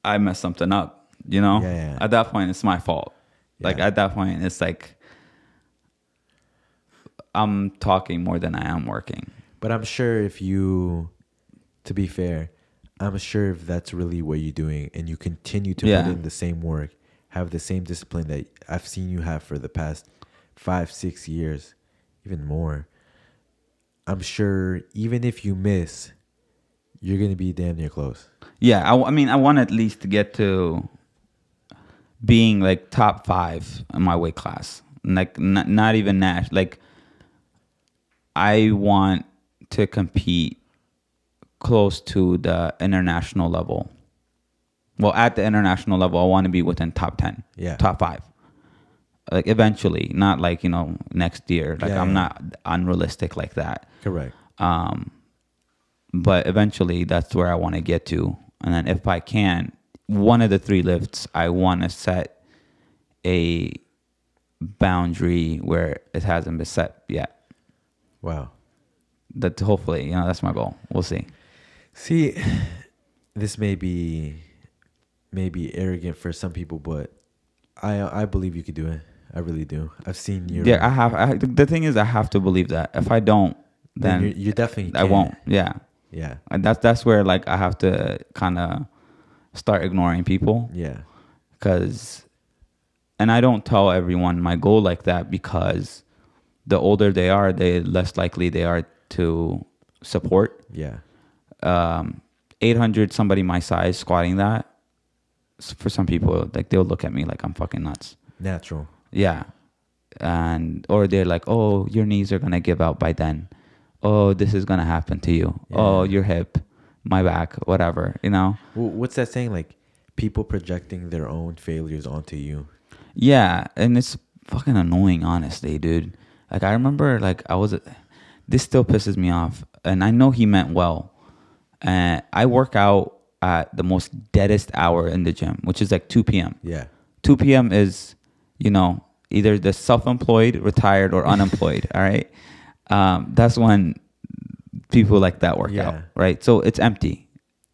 I messed something up. Yeah. At that point, it's my fault. Like Yeah. at that point, it's like I'm talking more than I am working. But I'm sure to be fair, I'm sure if that's really what you're doing and you continue to put in the same work, have the same discipline that I've seen you have for the past 5-6 years, even more, I'm sure even if you miss, you're going to be damn near close. Yeah, I mean, I want at least to get to being like top 5 in my weight class. Like not even Nash. Like I want to compete close to the international level. Well, at the international level, I want to be within top 10, top 5. Like eventually, not like, next year. Like I'm not unrealistic like that. Correct. But eventually that's where I want to get to. And then if I can, one of the 3 lifts, I want to set a boundary where it hasn't been set yet. Wow. That hopefully, that's my goal. We'll see. See, this may be arrogant for some people, but I believe you could do it. I really do. I've seen your. Yeah, the thing is, I have to believe that. If I don't, then you definitely I can't. won't. Yeah. Yeah. And that's where like I have to kind of start ignoring people. Yeah. And I don't tell everyone my goal like that, because the older they are, the less likely they are to support. Yeah. 800, somebody my size squatting that, for some people, like they'll look at me like I'm fucking nuts. Natural. Yeah. Or they're like, oh, your knees are going to give out by then. Oh, this is going to happen to you. Yeah. Oh, your hip, my back, whatever, What's that saying? Like, people projecting their own failures onto you. Yeah. And it's fucking annoying, honestly, dude. Like, I remember, like, this still pisses me off. And I know he meant well. And I work out at the most deadest hour in the gym, which is like 2 p.m. Yeah. 2 p.m. is, either the self-employed, retired, or unemployed. All right. That's when people like that work out, right? So it's empty.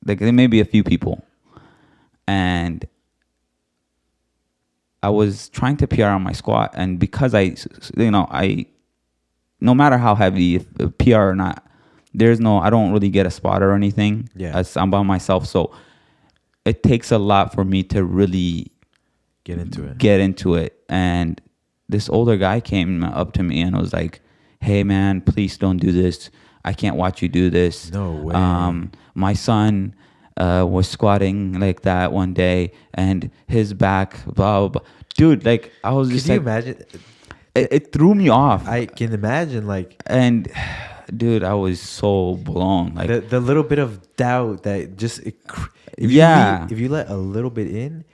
Like, there may be a few people. And I was trying to PR on my squat, and because I no matter how heavy, if PR or not, I don't really get a spot or anything. Yeah. As I'm by myself. So it takes a lot for me to really get into it. And this older guy came up to me and was like, hey man, please don't do this. I can't watch you do this. No way. My son was squatting like that one day, and his back, blah, blah, blah. Dude, like, I was just Can you like, imagine? It threw me off. I can imagine, like, and dude, I was so blown. Like, the little bit of doubt that just, if you let a little bit in,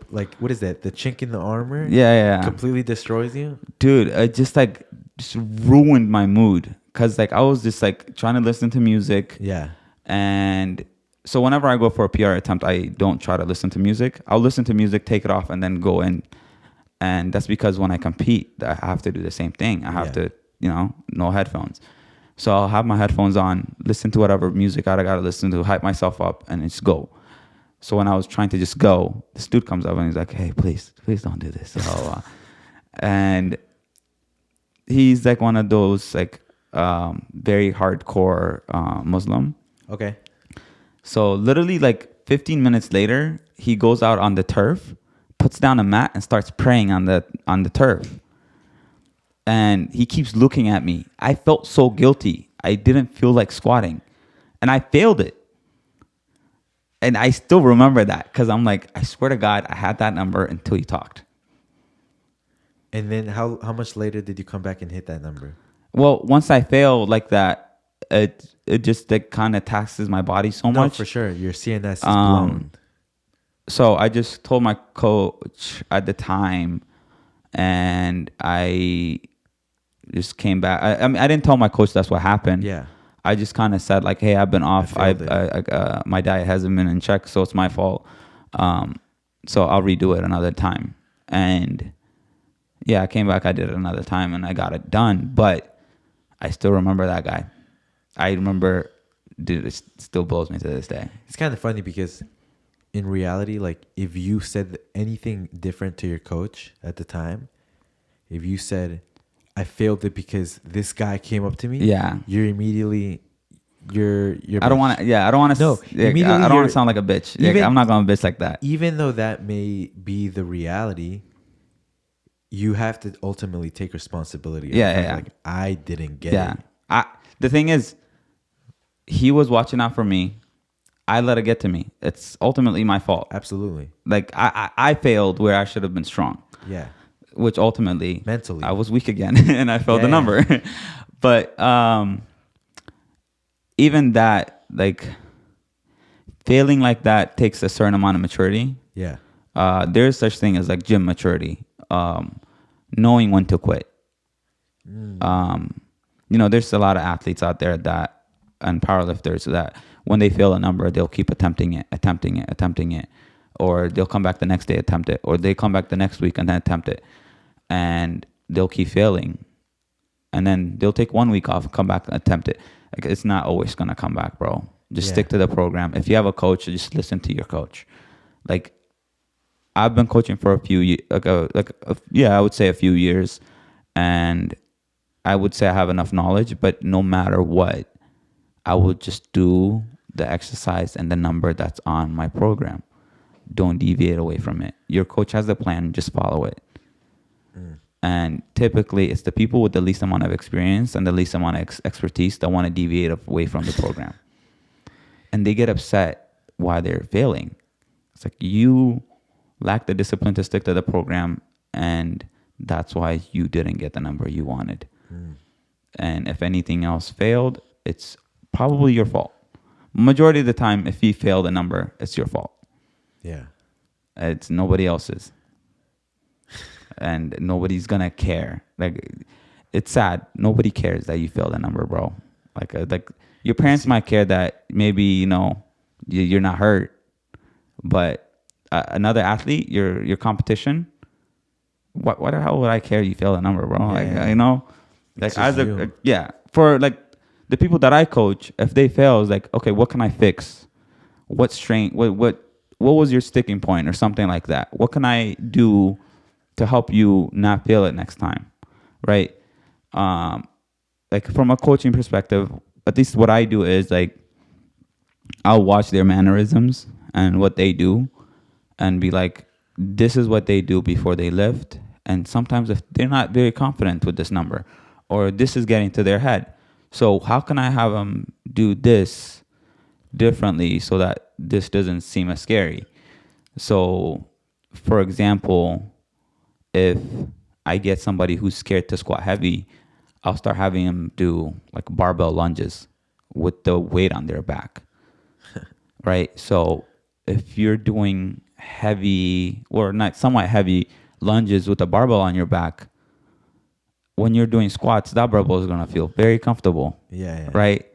like, what is that? The chink in the armor? Yeah. Completely destroys you? Dude, it just ruined my mood. Cause like I was just like trying to listen to music. Yeah. And so whenever I go for a PR attempt, I don't try to listen to music. I'll listen to music, take it off, and then go in. And that's because when I compete, I have to do the same thing. I have to, no headphones. So I'll have my headphones on, listen to whatever music I gotta listen to, hype myself up, and just go. So when I was trying to just go, this dude comes up and he's like, hey, please don't do this. And he's like one of those like very hardcore Muslim. Okay. So literally like 15 minutes later, he goes out on the turf, puts down a mat, and starts praying on the turf. And he keeps looking at me. I felt so guilty. I didn't feel like squatting, and I failed it. And I still remember that, because I'm like, I swear to God, I had that number until you talked. And then how much later did you come back and hit that number? Well, once I fail like that, it just kind of taxes my body so much. No, for sure. Your CNS is blown. So I just told my coach at the time, and I just came back. I mean, I didn't tell my coach that's what happened. Yeah. I just kind of said like, hey, I've been off. My diet hasn't been in check, so it's my fault. So I'll redo it another time. And yeah, I came back. I did it another time, and I got it done. But I still remember that guy. I remember, dude, it still blows me to this day. It's kind of funny because in reality, like, if you said anything different to your coach at the time, if you said, I failed it because this guy came up to me. Yeah. You're immediately, you're. I don't want to. Yeah, I don't want to. No, I don't want to sound like a bitch. Even, I'm not going to bitch like that. Even though that may be the reality, you have to ultimately take responsibility. Yeah. Like, I didn't get it. The thing is, he was watching out for me. I let it get to me. It's ultimately my fault. Absolutely. Like I failed where I should have been strong. Yeah. Which ultimately mentally I was weak again and I failed the number. But even that, like, failing like that takes a certain amount of maturity. Yeah. There's such thing as like gym maturity. Knowing when to quit. There's a lot of athletes out there and powerlifters that when they fail a number, they'll keep attempting it, or they'll come back the next day, attempt it, or they come back the next week and then attempt it, and they'll keep failing. and then they'll take 1 week off, come back, and attempt it. Like, it's not always gonna come back, bro. Just stick to the program. If you have a coach, just listen to your coach. Like, I've been coaching for a few years, I would say a few years, and I would say I have enough knowledge. But no matter what, I will just do the exercise and the number that's on my program. Don't deviate away from it. Your coach has the plan, just follow it. And typically, it's the people with the least amount of experience and the least amount of expertise that want to deviate away from the program. And they get upset why they're failing. It's like, you lack the discipline to stick to the program, and that's why you didn't get the number you wanted. And if anything else failed, it's probably your fault. Majority of the time, if you fail the number, it's your fault. Yeah. It's nobody else's. And nobody's gonna care. Like, it's sad. Nobody cares that you failed the number, bro. Like your parents might care that maybe, you're not hurt, but another athlete, your competition, what the hell would I care you failed the number, bro? For like the people that I coach, if they fail, it's like, okay, what can I fix? What strength? What was your sticking point or something like that? What can I do to help you not fail it next time, right? Like, from a coaching perspective, at least what I do is, like, I'll watch their mannerisms and what they do and be like, this is what they do before they lift. And sometimes if they're not very confident with this number, or this is getting to their head, so how can I have them do this differently so that this doesn't seem as scary? So, for example, if I get somebody who's scared to squat heavy, I'll start having them do like barbell lunges with the weight on their back, right? So if you're doing heavy, or not somewhat heavy lunges with a barbell on your back, when you're doing squats, that barbell is going to feel very comfortable, right?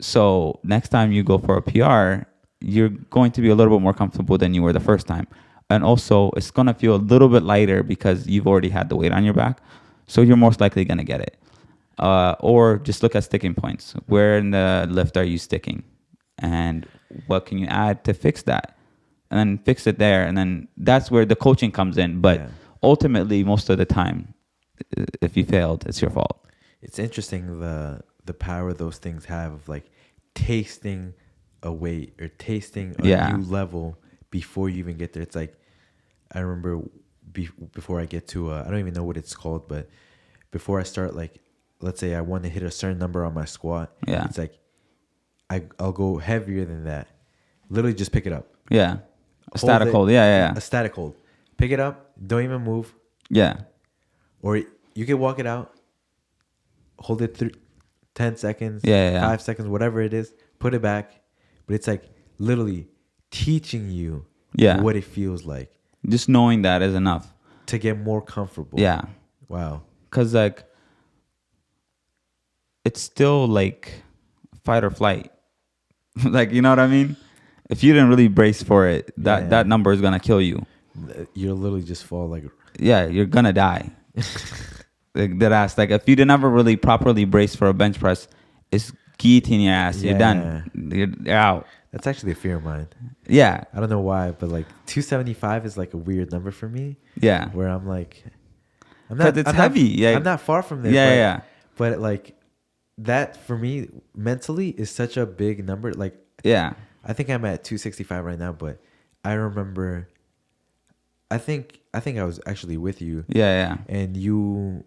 So next time you go for a PR, you're going to be a little bit more comfortable than you were the first time. And also, it's going to feel a little bit lighter because you've already had the weight on your back. So you're most likely going to get it. Or just look at sticking points. Where in the lift are you sticking? And what can you add to fix that? And then fix it there. And then that's where the coaching comes in. But ultimately, most of the time, if you failed, it's your fault. It's interesting the power those things have of, like, tasting a weight or tasting a new level before you even get there. It's like, I remember before I get to I don't even know what it's called, but before I start, like, let's say I want to hit a certain number on my squat, it's like I'll go heavier than that. Literally just pick it up. A static hold. A static hold. Pick it up, don't even move. Or you can walk it out, hold it through 10 seconds, 5 seconds, whatever it is, put it back. But it's like literally teaching you what it feels like. Just knowing that is enough to get more comfortable. Wow. Because, like, it's still like fight or flight. Like, you know what I mean? If you didn't really brace for it, that number is going to kill you. You'll literally just fall like... you're going to die. Like, if you didn't ever really properly brace for a bench press, it's guillotine your ass. You're done. You're out. That's actually a fear of mine. I don't know why, but like 275 is like a weird number for me. Where I'm like... It's heavy. I'm not far from there. But like, that for me, mentally, is such a big number. Like, I think I'm at 265 right now, but I remember... I think I was actually with you. And you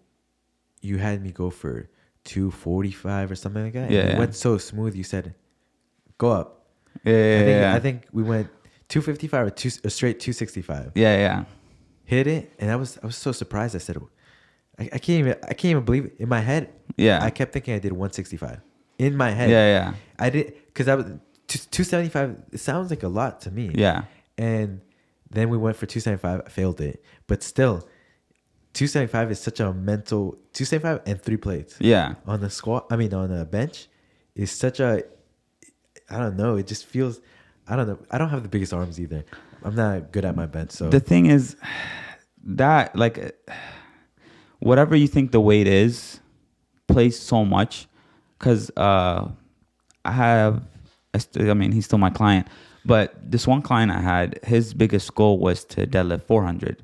had me go for 245 or something like that. And it went so smooth. You said, go up. I think we went 255 or straight 265. Hit it, and I was so surprised. I said, I can't even believe it. In my head, I kept thinking I did 165. In my head, I did, because I was 275. It sounds like a lot to me. And then we went for 275. I failed it, but still, 275 is such a mental 275 and 3 plates. On the squat, on a bench, is such a, I don't know. It just feels, I don't know. I don't have the biggest arms either. I'm not good at my bench. So the thing is that, like, whatever you think the weight is, plays so much because I mean, he's still my client, but this one client I had, his biggest goal was to deadlift 400,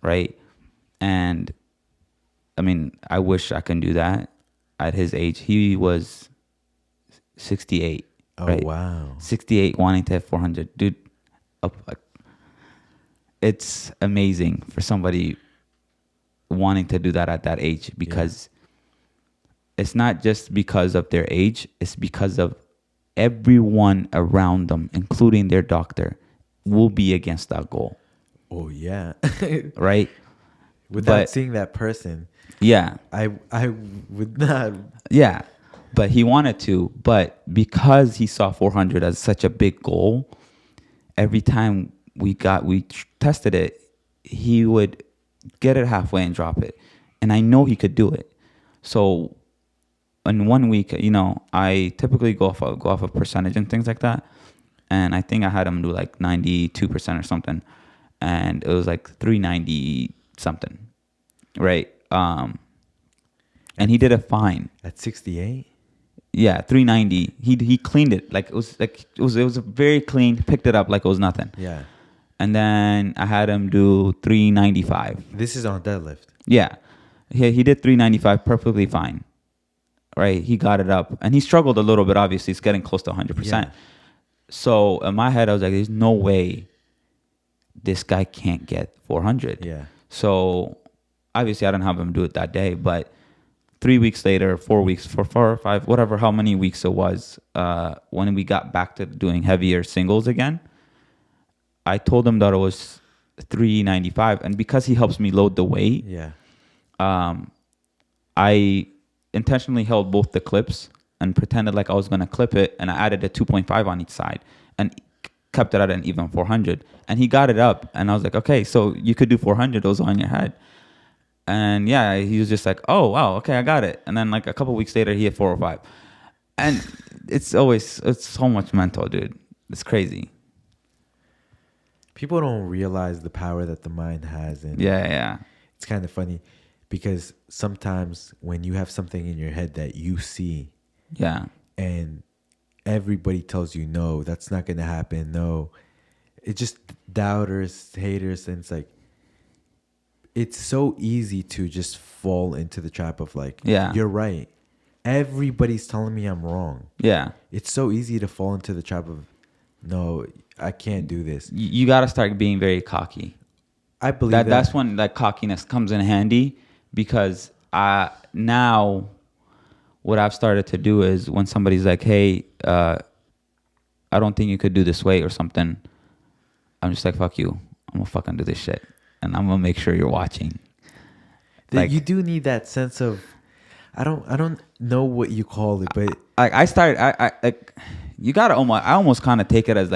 right? And I mean, I wish I can do that at his age. He was 68, Oh, right? wow. 68 wanting to hit 400. Dude, it's amazing for somebody wanting to do that at that age because it's not just because of their age, it's because of everyone around them, including their doctor, will be against that goal. Oh, yeah. Right? Without seeing that person. Yeah. I would not. Yeah. But he wanted to. But because he saw 400 as such a big goal, every time we tested it, he would get it halfway and drop it. And I know he could do it. So in 1 week, I typically go off of percentage and things like that. And I think I had him do like 92% or something. And it was like 390 something. Right? And he did it fine. At 68? Yeah, 390. He cleaned it. It was very clean, picked it up like it was nothing. Yeah. And then I had him do 395. This is on deadlift. Yeah. He did 395 perfectly fine. Right? He got it up. And he struggled a little bit, obviously. It's getting close to 100%. Yeah. So in my head, I was like, there's no way this guy can't get 400. Yeah. So obviously, I didn't have him do it that day. But 3 weeks later, 4 weeks, 4 or 5, whatever, how many weeks it was, when we got back to doing heavier singles again, I told him that it was 395. And because he helps me load the weight, I intentionally held both the clips and pretended like I was going to clip it. And I added a 2.5 on each side and kept it at an even 400. And he got it up. And I was like, okay, so you could do 400. It was on your head. And yeah, he was just like, oh, wow, okay, I got it. And then like a couple weeks later, he hit 405. And it's so much mental, dude. It's crazy. People don't realize the power that the mind has. And yeah. It's kind of funny because sometimes when you have something in your head that you see, and everybody tells you, no, that's not going to happen. No, it's just doubters, haters. And it's like, it's so easy to just fall into the trap of like, you're right. Everybody's telling me I'm wrong. Yeah. It's so easy to fall into the trap of, no, I can't do this. You got to start being very cocky. I believe that. That's when that cockiness comes in handy because now what I've started to do is when somebody's like, hey, I don't think you could do this way or something, I'm just like, fuck you. I'm going to fucking do this shit. And I'm going to make sure you're watching. You do need that sense of, I don't know what you call it, but you gotta almost kind of take it as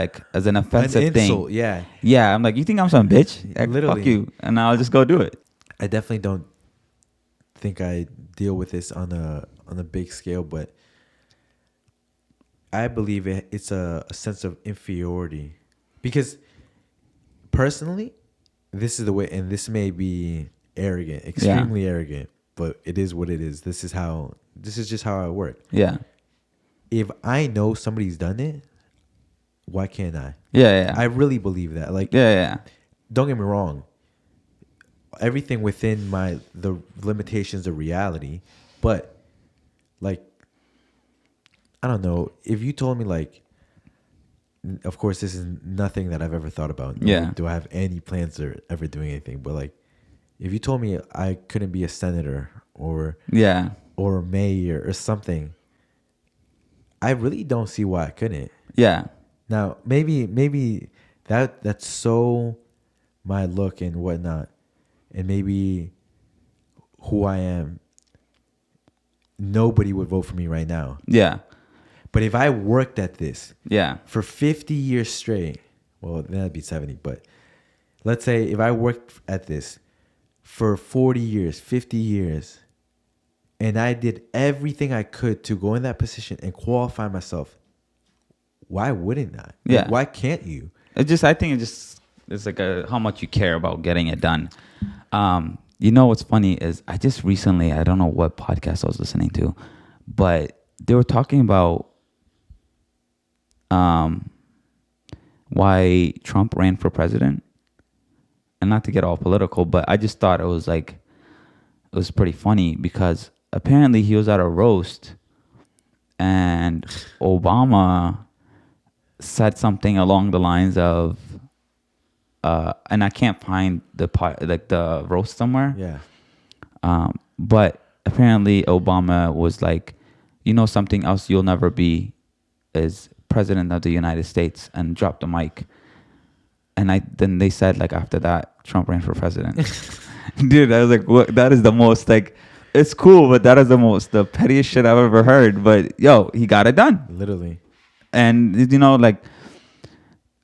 an offensive insult, thing. Yeah. I'm like, you think I'm some bitch? Like, literally, fuck you, and I'll just go do it. I definitely don't think I deal with this on a big scale, but I believe it's a sense of inferiority because personally, this is the way, and this may be arrogant, extremely arrogant, but it is what it is. This is just how I work. Yeah. If I know somebody's done it, why can't I? Yeah. I really believe that. Like, don't get me wrong. Everything within the limitations of reality, but like, I don't know. If you told me like, of course, this is nothing that I've ever thought about. Do I have any plans or ever doing anything? But like, if you told me I couldn't be a senator or a mayor or something, I really don't see why I couldn't. Yeah. Now, maybe that's so my look and whatnot, and maybe who I am, nobody would vote for me right now. Yeah. But if I worked at this for 50 years straight, well, then that'd be 70. But let's say if I worked at this for 40 years, 50 years, and I did everything I could to go in that position and qualify myself, why wouldn't I? Yeah. Like, why can't you? I think it's like how much you care about getting it done. You know what's funny is I just recently, I don't know what podcast I was listening to, but they were talking about um, why Trump ran for president. And not to get all political, but I just thought it was pretty funny because apparently he was at a roast and Obama said something along the lines of, and I can't find the roast somewhere. Yeah. But apparently Obama was like, something else you'll never be is president of the United States, and dropped the mic. And then they said, like, after that, Trump ran for president. Dude, I was like, what? That is the most, like, it's cool, but that is the pettiest shit I've ever heard. But yo, he got it done. Literally. And like,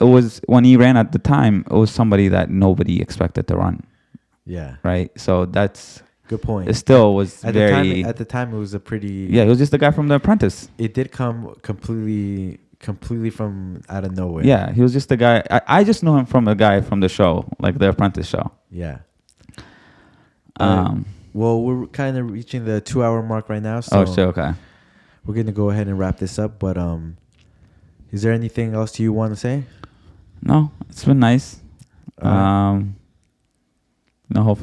it was when he ran at the time, it was somebody that nobody expected to run. Yeah. Right. So that's good point. It still was at very. At the time, it was a pretty. Yeah, he was just the guy from The Apprentice. It did come completely from out of nowhere. Yeah, he was just the guy. I just know him from a guy from the show, like The Apprentice show. Yeah. Well, we're kind of reaching the 2-hour mark right now, so okay. We're gonna go ahead and wrap this up. But is there anything else you want to say? No, it's been nice. Hopefully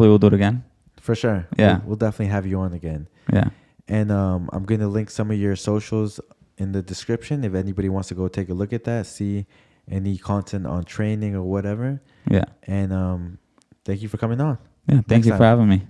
we'll do it again. For sure. Yeah, we'll definitely have you on again. Yeah. And I'm gonna link some of your socials in the description if anybody wants to go take a look at that, see any content on training or whatever. Yeah. And thank you for coming on. Yeah, thank you for having me.